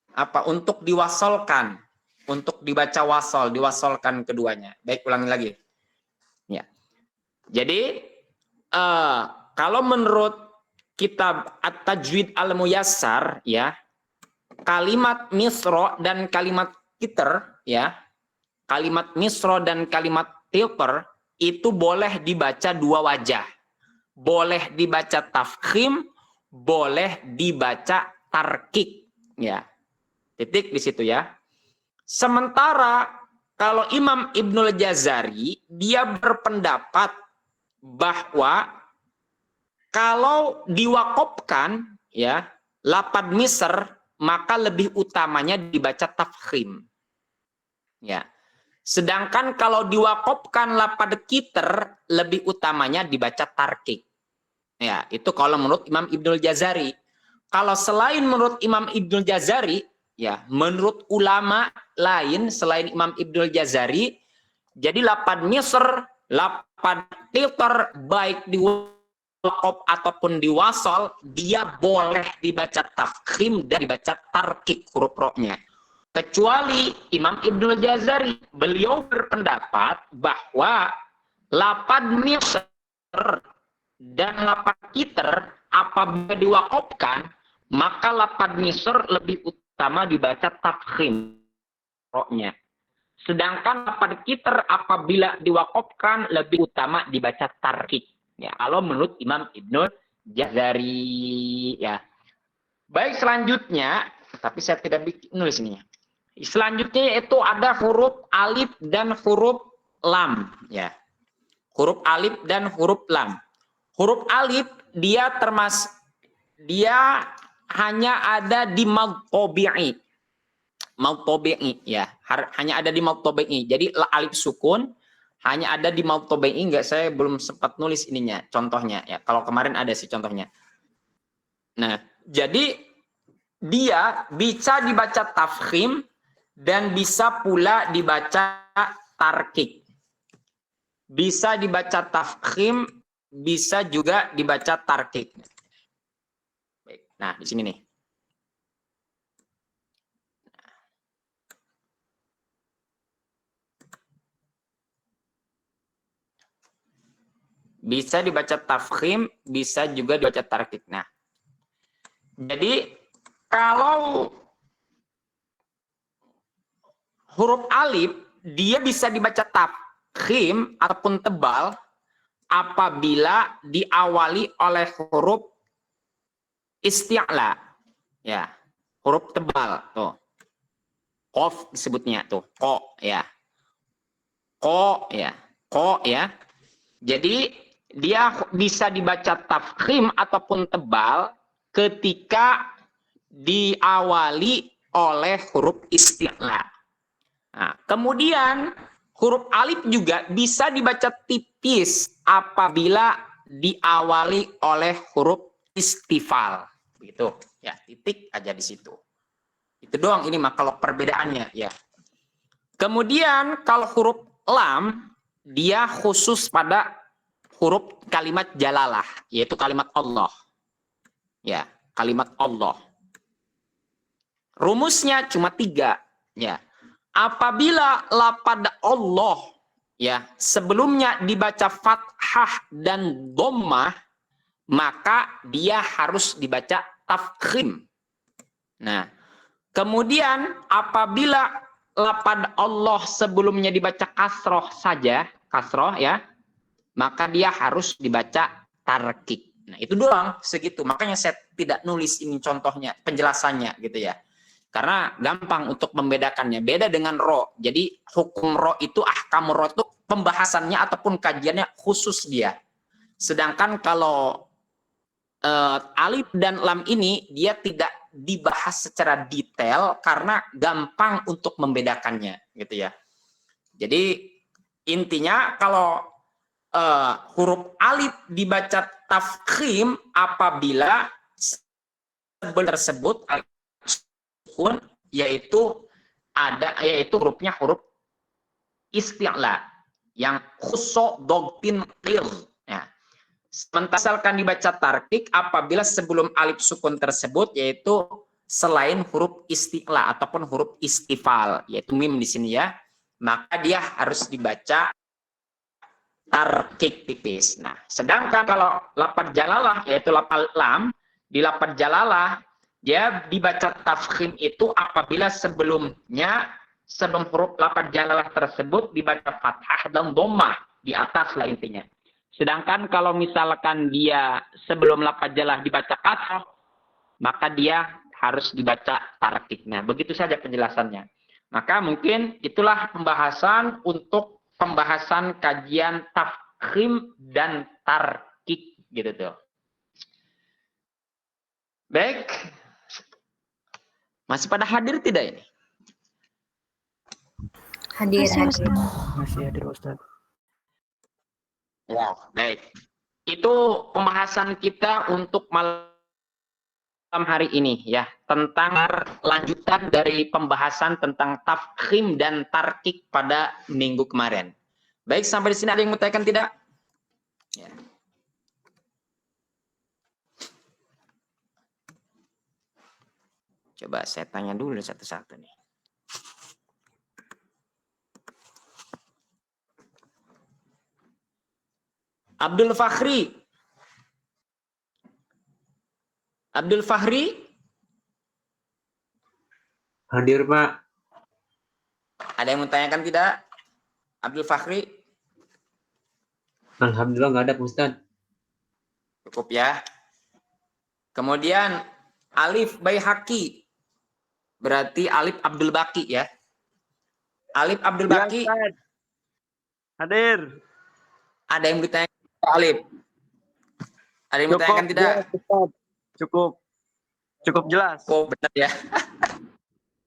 apa, untuk diwasolkan, untuk dibaca wasol, diwasolkan keduanya. Baik, ulangi lagi. Ya. Jadi kalau menurut kitab At-Tajwid Al-Muyassar ya, kalimat misro dan kalimat qiter ya, kalimat misro dan kalimat qiter itu boleh dibaca dua wajah. Boleh dibaca tafkhim, boleh dibaca tarkik ya. Titik di situ ya. Sementara kalau Imam Ibnul Jazari dia berpendapat bahwa kalau diwakafkan ya lapad misr, maka lebih utamanya dibaca tafkhim. Ya. Sedangkan kalau diwakafkan lapad qiter, lebih utamanya dibaca tarkik. Ya, itu kalau menurut Imam Ibnul Jazari. Kalau selain menurut Imam Ibnul Jazari, ya, menurut ulama lain selain Imam Ibnul Jazari, jadi lapad misr, lapad qiter baik di wakaf ataupun di wasol, dia boleh dibaca tafkhim dan dibaca tarkik huruf ro-nya. Kecuali Imam Ibnul Jazari, beliau berpendapat bahwa lapad misr dan lapad qiter apabila diwakafkan, maka lapad misr lebih utama dibaca tafkhim ro-nya. Sedangkan lapad qiter apabila diwakafkan lebih utama dibaca tarkik. Ya, kalau menurut Imam Ibnul Jazari ya. Baik, selanjutnya, tapi saya tidak nulis ini. Selanjutnya yaitu ada huruf alif dan huruf lam ya. Huruf alif dan huruf lam. Huruf alif dia hanya ada di mad tabi'i ya, hanya ada di mad tabi'i. Jadi alif sukun Hanya ada di Mautobai enggak, saya belum sempat nulis ininya, contohnya ya. Kalau kemarin ada sih contohnya. Nah, jadi dia bisa dibaca tafkhim dan bisa pula dibaca tarkik. Bisa dibaca tafkhim, bisa juga dibaca tarkik. Baik. Nah, di sini nih. Bisa dibaca tafkhim, bisa juga dibaca tarkik. Nah, jadi kalau huruf alif dia bisa dibaca tafkhim ataupun tebal apabila diawali oleh huruf isti'la. Ya, huruf tebal tuh. Qaf disebutnya tuh, ko ya. Ko ya. Ko ya. Jadi dia bisa dibaca tafkhim ataupun tebal ketika diawali oleh huruf isti'la. Nah, kemudian huruf alif juga bisa dibaca tipis apabila diawali oleh huruf istifal. Begitu. Ya, titik aja di situ. Itu doang ini mah kalau perbedaannya ya. Kemudian kalau huruf lam dia khusus pada huruf kalimat jalalah, yaitu kalimat Allah. Ya, kalimat Allah. Rumusnya cuma 3. Ya. Apabila lapad Allah, ya, sebelumnya dibaca fathah dan dhammah, maka dia harus dibaca tafkhim. Nah, kemudian apabila lapad Allah sebelumnya dibaca kasroh saja, kasroh ya, maka dia harus dibaca tarkik. Nah, itu doang segitu. Makanya saya tidak nulis ini contohnya, penjelasannya gitu ya. Karena gampang untuk membedakannya. Beda dengan ro. Jadi hukum ro itu, ahkam ro itu pembahasannya ataupun kajiannya khusus dia. Sedangkan kalau alif dan lam ini dia tidak dibahas secara detail karena gampang untuk membedakannya gitu ya. Jadi intinya kalau huruf alif dibaca tafkhim apabila tersebut yaitu hurufnya huruf isti'la yang khuso dogtin qil. Ya. Sementara dibaca tarkik apabila sebelum alif sukun tersebut yaitu selain huruf isti'la ataupun huruf istifal yaitu mim di sini ya, maka dia harus dibaca tarkik tipis. Nah, sedangkan kalau lafaz jalalah yaitu lafaz lam, di lafaz jalalah dia dibaca tafkhim itu apabila sebelum huruf lafaz jalalah tersebut dibaca fathah dan dhammah di atas lah intinya. Sedangkan kalau misalkan dia sebelum lafaz jalalah dibaca kasroh, maka dia harus dibaca tarkik. Nah, begitu saja penjelasannya. Maka mungkin itulah pembahasan untuk pembahasan kajian tafkhim dan tarkik gitu tuh. Baik. Masih pada hadir tidak ini? Hadir, hadir. Masih hadir Ustaz. Ya, baik. Itu pembahasan kita untuk malam hari ini ya, tentang lanjutan dari pembahasan tentang tafkhim dan tarkik pada minggu kemarin. Baik, sampai di sini ada yang mau tanyakan tidak? Ya. Coba saya tanya dulu satu-satu nih. Abdul Fakhri. Abdul Fahri? Hadir, Pak. Ada yang mau tanyakan tidak? Abdul Fakhri? Alhamdulillah nggak ada, Pak Ustadz. Cukup ya. Kemudian Alif Baihaqi. Berarti Alif Abdul Baki ya. Alif Abdul Baki. Ya, hadir. Ada yang bertanya Alif? Ada yang bertanyakan tidak? Ya, cukup jelas. Oh, benar ya.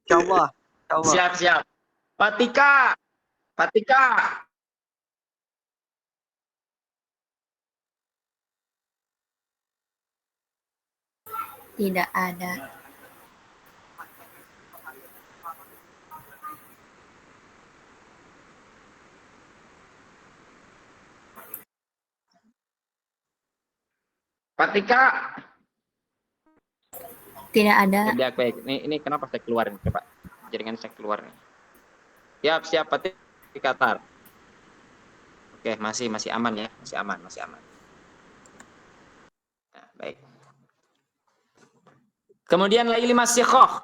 Insyaallah. Siap. Patika. Tidak ada. Fatika. Tidak ada. Ya, baik. Ini kenapa saya keluarin, coba. Jaringan saya keluar nih. Siap, Fatika Tar. Oke, masih aman ya, masih aman. Nah, baik. Kemudian Laili Masyikhoh.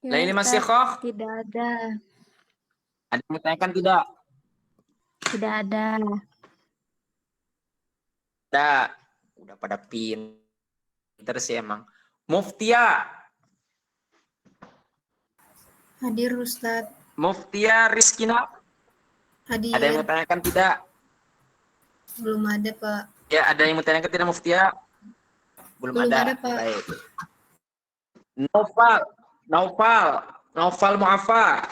Laili Masyikhoh. Tidak ada. Ada yang bertanyakan tidak? Tidak ada. Udah pada pinter sih emang. Muftia. Hadir Ustadz. Muftia Rizkina. Hadir. Ada yang bertanyakan tidak? Belum ada, Pak. Ya, ada yang bertanyakan tidak, Muftia? Belum ada. Pak. Baik. Naufal Mu'afa.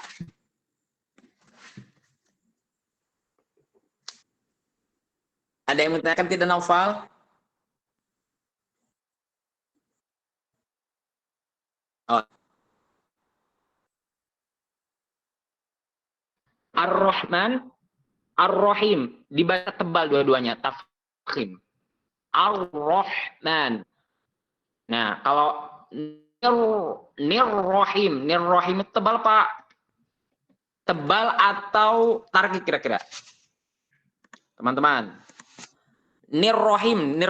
Ada yang bertanyakan tidak, Naufal? Oh. Ar-Rahman, Ar-Rahim. Dibaca tebal dua-duanya. Tafkhim. Ar-Rahman. Nah, kalau Nir-Rahim. Nir-Rahim itu tebal, Pak. Tebal atau tarkik kira-kira? Teman-teman. Nir-Rahim.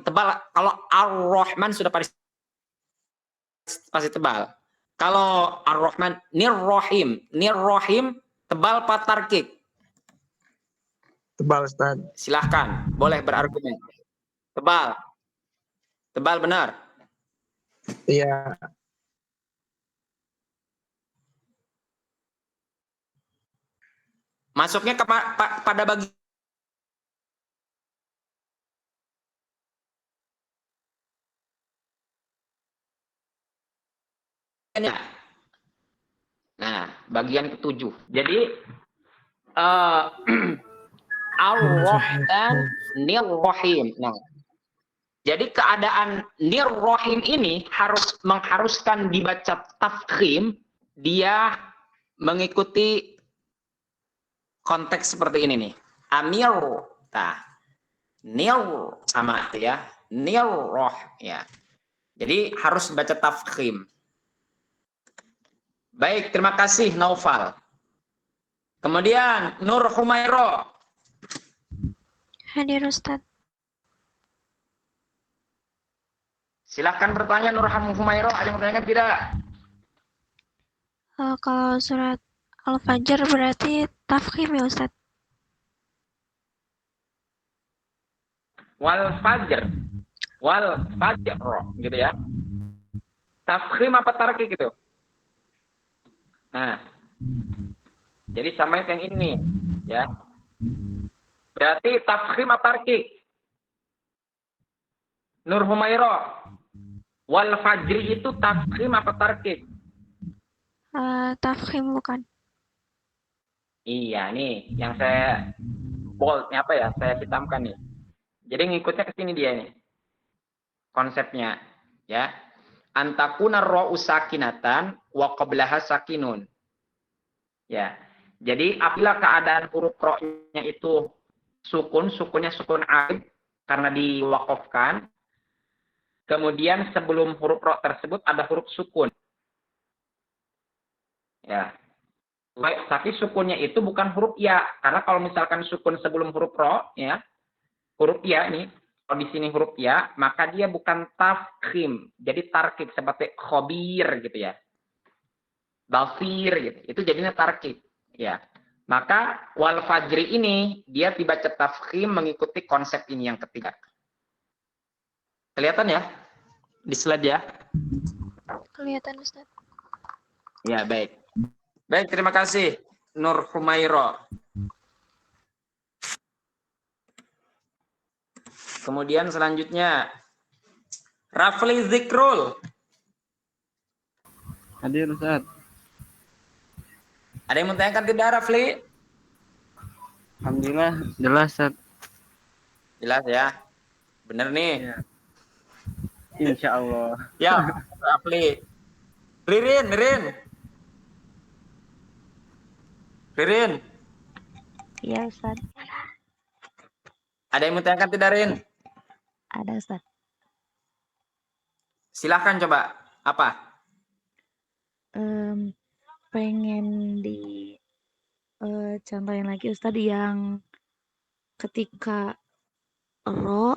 Tebal. Kalau Ar-Rahman sudah pasti tebal. Kalau Ar-Rahman, Nir-Rahim. Tebal apa tarkik? Tebal, Ustaz. Silahkan, boleh berargumen. Tebal benar. Iya. Masuknya pada bagian nah, bagian ke-7. Jadi Ar-Rahman Nir-Rahim. Nah, jadi keadaan Nir-Rahim ini mengharuskan dibaca tafkhim, dia mengikuti konteks seperti ini nih. Amir, Nir sama itu ya. Nir-Roh ya. Jadi harus baca tafkhim. Baik, terima kasih Naufal. Kemudian Nur Humairo. Hadir Ustadz. Silahkan bertanya Nur Humairo. Ada yang bertanya tidak? Kalau surat Al-Fajr berarti tafkhim ya Ustadz? Wal Fajr gitu ya. Tafkhim apa tarkik gitu? Nah, jadi sama yang ini ya. Berarti tafkhim apa tarkik? Nur Humairo. Wal Fajri itu tafkhim apa tarkik? Tafkhim bukan? Iya nih, yang saya boldnya apa ya? Saya hitamkan nih. Jadi ngikutnya ke sini dia nih. Konsepnya ya. Antakuna ra'u sakinatan wa qablaha sakinun. Ya. Jadi apabila keadaan huruf ro-nya itu sukunnya sukun alif karena diwakafkan. Kemudian sebelum huruf ro tersebut ada huruf sukun. Ya. Tapi sukunnya itu bukan huruf ya, karena kalau misalkan sukun sebelum huruf ro ya, huruf ya ini kalau di sini huruf ya, maka dia bukan tafkhim, jadi tarkik seperti khobir gitu ya, basir gitu, itu jadinya tarkik ya. Maka wal fajri ini dia dibaca tafkhim mengikuti konsep ini yang ketiga. Kelihatan ya di slide ya? Kelihatan Ustaz. Ya baik, baik terima kasih Nur Humairo. Kemudian selanjutnya Rafli Zikrul. Hadir Ustaz. Ada yang menanyakan tidak Rafli? Alhamdulillah jelas Ustaz. Jelas ya. Bener nih. Ya. Insya Allah. Ya, Rafli. Ririn. Iya, Ustaz. Ada yang mau tanyakan tidak, Rin? Ada, Ustaz. Silahkan coba. Apa? Pengen contohin lagi, Ustaz, yang ketika ro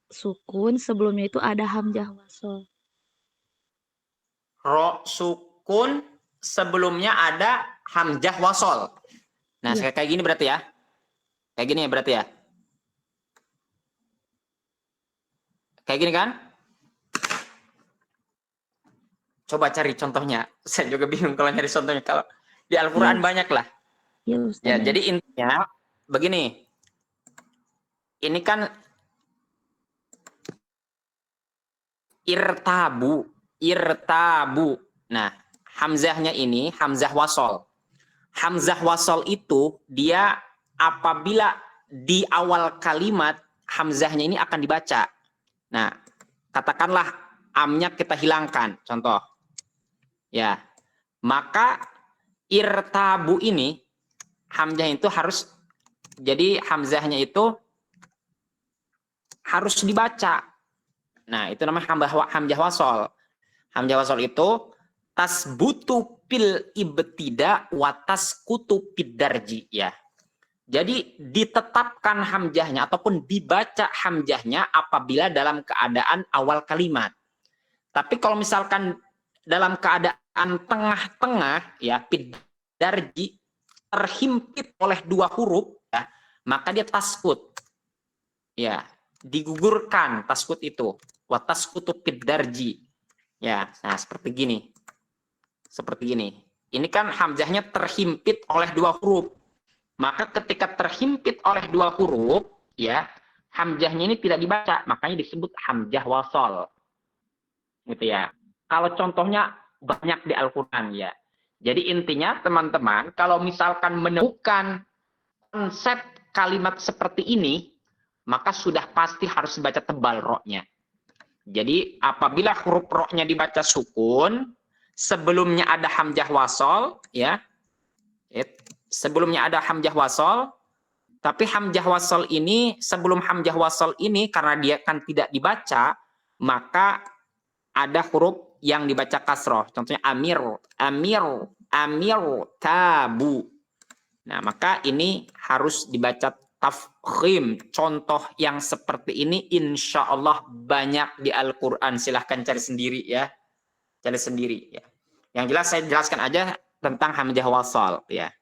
sukun sebelumnya itu ada hamzah wasol. Ro sukun sebelumnya ada hamzah wasol. Nah, Iya. kayak gini berarti ya. Kayak gini ya berarti ya. Kayak gini kan? Coba cari contohnya. Saya juga bingung kalau nyari contohnya. Kalau di Al-Quran banyak lah. Iya, Ustaz. Ya, jadi intinya begini. Ini kan irtabu. Nah, hamzahnya ini hamzah wasol. Hamzah wasol itu dia apabila di awal kalimat hamzahnya ini akan dibaca. Nah, katakanlah amnya kita hilangkan, contoh. Ya, maka irtabu ini hamzah itu harus, jadi hamzahnya itu harus dibaca. Nah, itu namanya hamzah wasol. Hamzah wasol itu tasbutu pil ibtida wa taskutu pid darji, ya. Jadi ditetapkan hamzahnya ataupun dibaca hamzahnya apabila dalam keadaan awal kalimat. Tapi kalau misalkan dalam keadaan tengah-tengah, ya, pid darji, terhimpit oleh dua huruf, ya, maka dia taskut. Ya, digugurkan taskut itu. Wa taskutu pid darji. Ya, nah seperti gini. Seperti ini. Ini kan hamzahnya terhimpit oleh dua huruf. Maka ketika terhimpit oleh dua huruf, ya, hamzahnya ini tidak dibaca, makanya disebut hamzah wasol. Gitu ya. Kalau contohnya banyak di Al-Qur'an, ya. Jadi intinya teman-teman, kalau misalkan menemukan konsep kalimat seperti ini, maka sudah pasti harus dibaca tebal ro-nya. Jadi apabila huruf ro-nya dibaca sukun, sebelumnya ada hamzah wasol, ya. Sebelumnya ada hamzah wasol, tapi hamzah wasol ini, sebelum hamzah wasol ini karena dia kan tidak dibaca, maka ada huruf yang dibaca kasroh. Contohnya amir, tabu. Nah, maka ini harus dibaca tafkhim. Contoh yang seperti ini insya Allah banyak di Al-Quran. Silahkan cari sendiri, ya. Cari sendiri, ya. Yang jelas saya jelaskan aja tentang hamzah wasol, ya.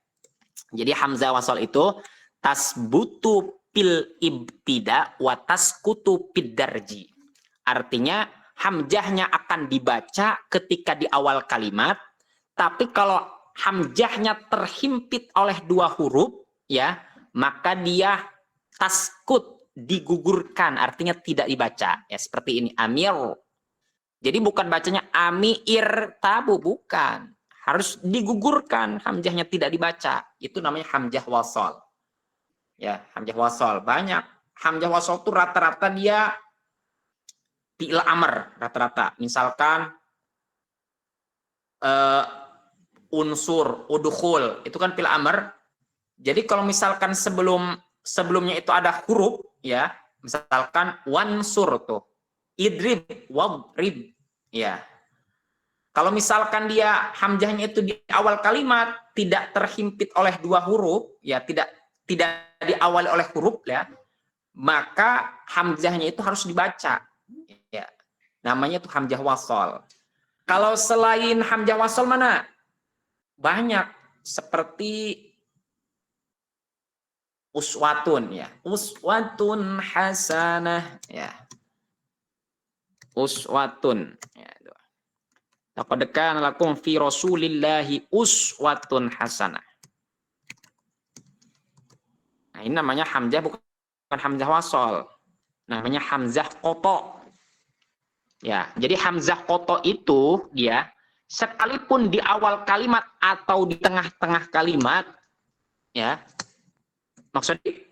Jadi hamzah wasol itu tasbutu pil ibtida wa taskutu pid darji. Artinya hamzahnya akan dibaca ketika di awal kalimat, tapi kalau hamzahnya terhimpit oleh dua huruf, ya, maka dia taskut, digugurkan, artinya tidak dibaca. Ya, seperti ini, amir. Jadi bukan bacanya amir tabu, bukan. Harus digugurkan, hamzahnya tidak dibaca. Itu namanya hamzah wasol. Ya, hamzah wasol. Banyak. Hamzah wasol itu rata-rata dia fi'il amr, rata-rata. Misalkan unsur, udkhul, itu kan fi'il amr. Jadi kalau misalkan sebelumnya itu ada huruf, ya, misalkan wansur tuh, idrib, wadrib, ya. Kalau misalkan dia hamzahnya itu di awal kalimat tidak terhimpit oleh dua huruf, ya, tidak diawali oleh huruf, ya, maka hamzahnya itu harus dibaca, ya. Namanya itu hamzah wasol. Kalau selain hamzah wasol mana? Banyak, seperti uswatun, ya. Uswatun hasanah, ya. Uswatun, ya. Laqad kana lakum fi Rasulillahi uswatun hasanah. Nah, ini namanya hamzah, bukan hamzah wasol. Namanya hamzah qoto. Ya, jadi hamzah qoto itu dia sekalipun di awal kalimat atau di tengah-tengah kalimat, ya. Maksudnya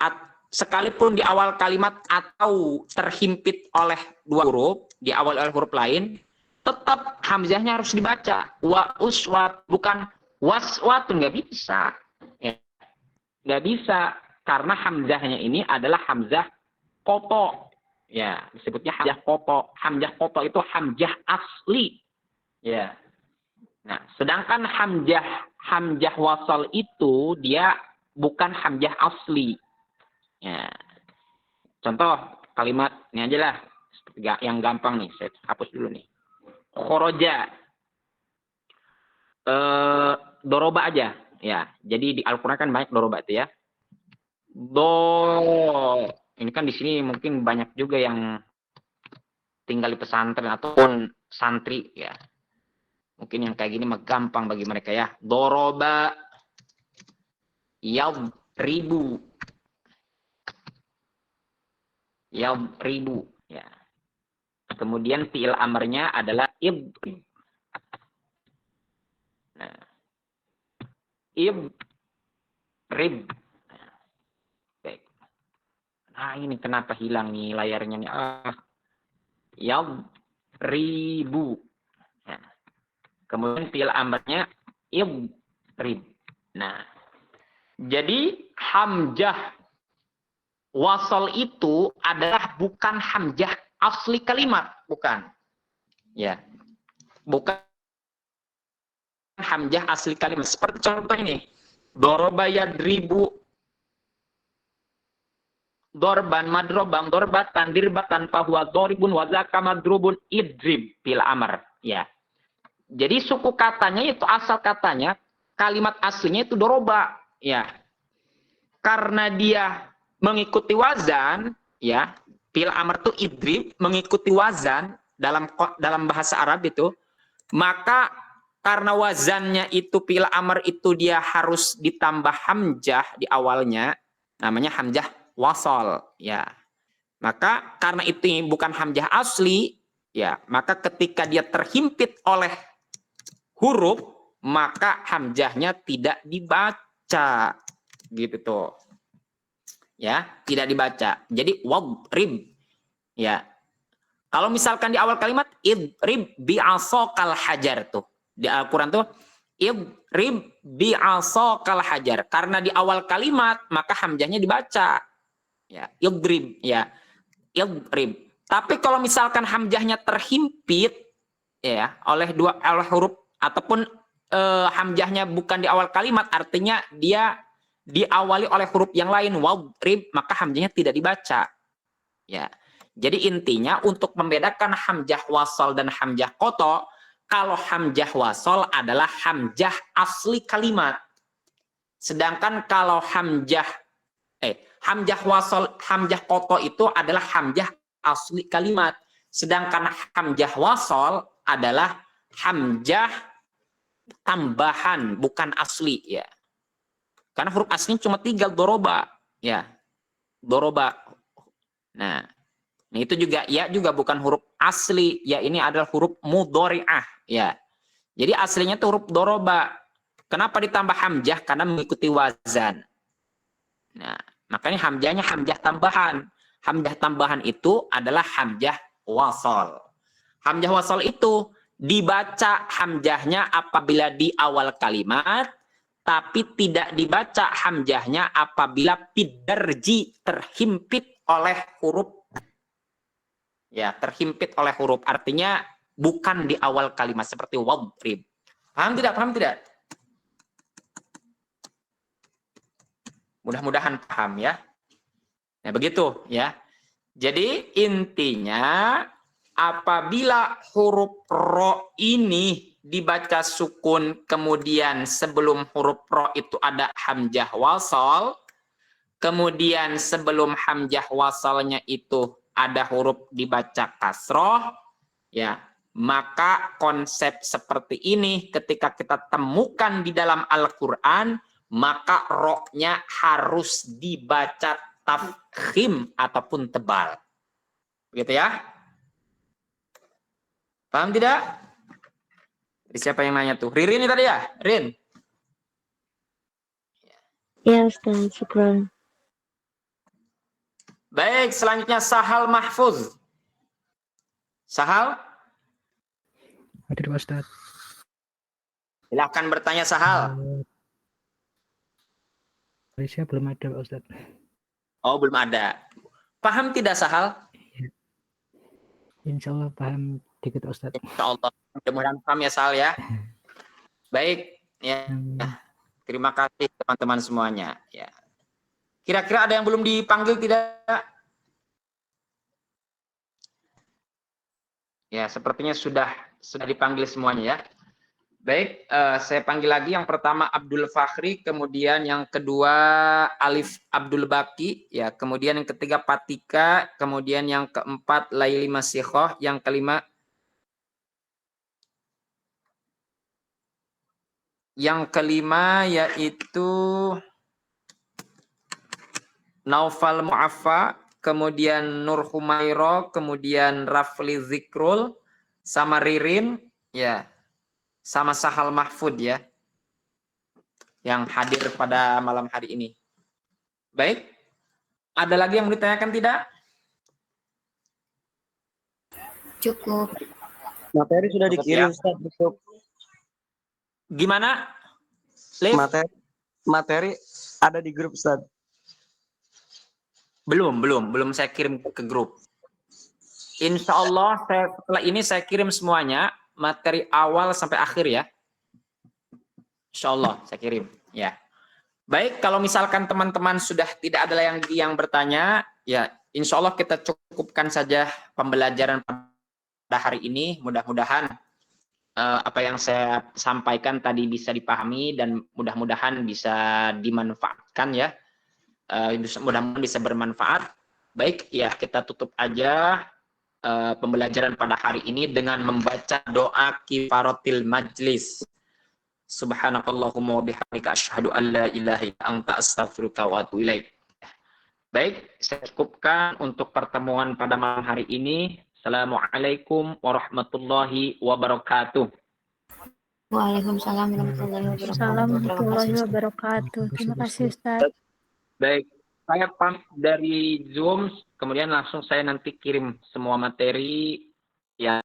sekalipun di awal kalimat atau terhimpit oleh dua huruf, di awal oleh huruf lain, tetap hamzahnya harus dibaca. Wa uswat, bukan waswatun, nggak bisa. Ya. Nggak bisa, karena hamzahnya ini adalah hamzah koto. Ya, disebutnya hamzah koto. Hamzah koto itu hamzah asli. Ya. Nah, sedangkan hamzah wasal itu dia bukan hamzah asli. Ya. Contoh kalimat ini aja lah, yang gampang nih, saya hapus dulu nih. Khoroja, doroba aja, ya. Jadi di Al-Quran kan banyak doroba itu ya. Ini kan di sini mungkin banyak juga yang tinggal di pesantren ataupun santri ya. Mungkin yang kayak gini mah gampang bagi mereka ya. Doroba, yadribu, ya. Kemudian fi'il amarnya adalah idrib. Nah, idrib. Nah, ini kenapa hilang nih layarnya nih? Yadribu. Ya. Kemudian fi'il amarnya idrib. Nah, jadi hamzah wasal itu adalah bukan hamzah asli kalimat, bukan. Ya. Bukan hamzah asli kalimat. Seperti contoh ini. Doroba yadribu, dorban madrobang, dorbatan, dirbatan, fahuwa doribun, wazaka madrubun, idrib, fil amar. Ya. Jadi suku katanya itu asal katanya, kalimat aslinya itu doroba. Ya. Karena dia mengikuti wazan, ya, fil amar itu idrib, mengikuti wazan dalam bahasa Arab itu, maka karena wazannya itu fil amar itu dia harus ditambah hamzah di awalnya, namanya hamzah wasal, ya. Maka karena itu bukan hamzah asli, ya, maka ketika dia terhimpit oleh huruf, maka hamzahnya tidak dibaca, gitu tuh. Ya, tidak dibaca. Jadi wadrib. Ya. Kalau misalkan di awal kalimat idrib bi'asaqal hajar tuh. Di Al-Qur'an tuh idrib bi'asaqal hajar. Karena di awal kalimat maka hamzahnya dibaca. Ya, idrib, ya. Idrib. Tapi kalau misalkan hamzahnya terhimpit ya oleh huruf ataupun hamzahnya bukan di awal kalimat, artinya dia diawali oleh huruf yang lain wadrib, maka hamzahnya tidak dibaca. Ya. Jadi intinya untuk membedakan hamzah wasal dan hamzah qoto, kalau hamzah wasal adalah hamzah asli kalimat. Sedangkan kalau hamzah wasal, hamzah qoto itu adalah hamzah asli kalimat. Sedangkan hamzah wasal adalah hamzah tambahan, bukan asli ya. Karena huruf aslinya cuma 3, doroba, ya, doroba. Nah, itu juga ya juga bukan huruf asli, ya ini adalah huruf mudhari'ah, ya. Jadi aslinya itu huruf doroba. Kenapa ditambah hamzah? Karena mengikuti wazan. Nah, makanya hamzahnya hamzah tambahan. Hamzah tambahan itu adalah hamzah wasal. Hamzah wasal itu dibaca hamzahnya apabila di awal kalimat, tapi tidak dibaca hamzahnya apabila pidarji, terhimpit oleh huruf. Ya, terhimpit oleh huruf. Artinya bukan di awal kalimat seperti wadrib. Paham tidak? Paham tidak? Mudah-mudahan paham ya. Nah, begitu ya. Jadi intinya apabila huruf ro ini dibaca sukun, kemudian sebelum huruf ro itu ada hamzah wasal, kemudian sebelum hamzah wasalnya itu ada huruf dibaca kasroh, ya, maka konsep seperti ini ketika kita temukan di dalam Al-Quran, maka ro-nya harus dibaca tafkhim ataupun tebal. Begitu ya? Paham tidak? Siapa yang nanya tuh? Ririn tadi ya? Rin? Ya Ustaz, syukran. Baik, selanjutnya Sahal Mahfuz. Sahal, Hadir Pak Ustaz. silahkan bertanya Sahal. Malaysia belum ada Pak Ustaz. Oh, belum ada. Paham tidak Sahal? Insya Allah paham dikit Pak Ustaz. Insya Allah. Mudah-mudahan paham ya Sahal ya. Baik, ya. Amin. Terima kasih teman-teman semuanya. Ya. Kira-kira ada yang belum dipanggil tidak? Ya, sepertinya sudah dipanggil semuanya ya. Baik, saya panggil lagi yang pertama Abdul Fakhri, kemudian yang kedua Alif Abdul Baki, ya, kemudian yang ketiga Patika, kemudian yang keempat Laili Masihhoh, yang kelima yaitu Naufal Mu'affa, kemudian Nur Humairo, kemudian Rafli Zikrul, sama Ririn, ya, sama Sahal Mahfud ya, yang hadir pada malam hari ini. Baik, ada lagi yang ditanyakan tidak? Cukup. Materi sudah Cukup, dikirim ya. Ustaz untuk Gimana? Liv? materi ada di grup Ustaz. Belum saya kirim ke grup. Insya Allah setelah ini saya kirim semuanya, materi awal sampai akhir ya. Insya Allah saya kirim ya. Baik, kalau misalkan teman-teman sudah tidak ada yang bertanya, ya insya Allah kita cukupkan saja pembelajaran pada hari ini. Mudah-mudahan apa yang saya sampaikan tadi bisa dipahami dan mudah-mudahan bisa dimanfaatkan ya. Mudah-mudahan bisa bermanfaat. Baik, ya kita tutup aja pembelajaran pada hari ini dengan membaca doa kifaratil majlis. Subhanakallahumma wa bihamdika asyhadu an la ilaha illa anta astaghfiruka wa atubu ilaik. Baik, saya cukupkan untuk pertemuan pada malam hari ini. Assalamualaikum warahmatullahi wabarakatuh. Waalaikumsalam warahmatullahi wabarakatuh. Assalamualaikum wabarakatuh. Terima kasih Ustaz. Baik, saya pamit dari Zoom, kemudian langsung saya nanti kirim semua materi yang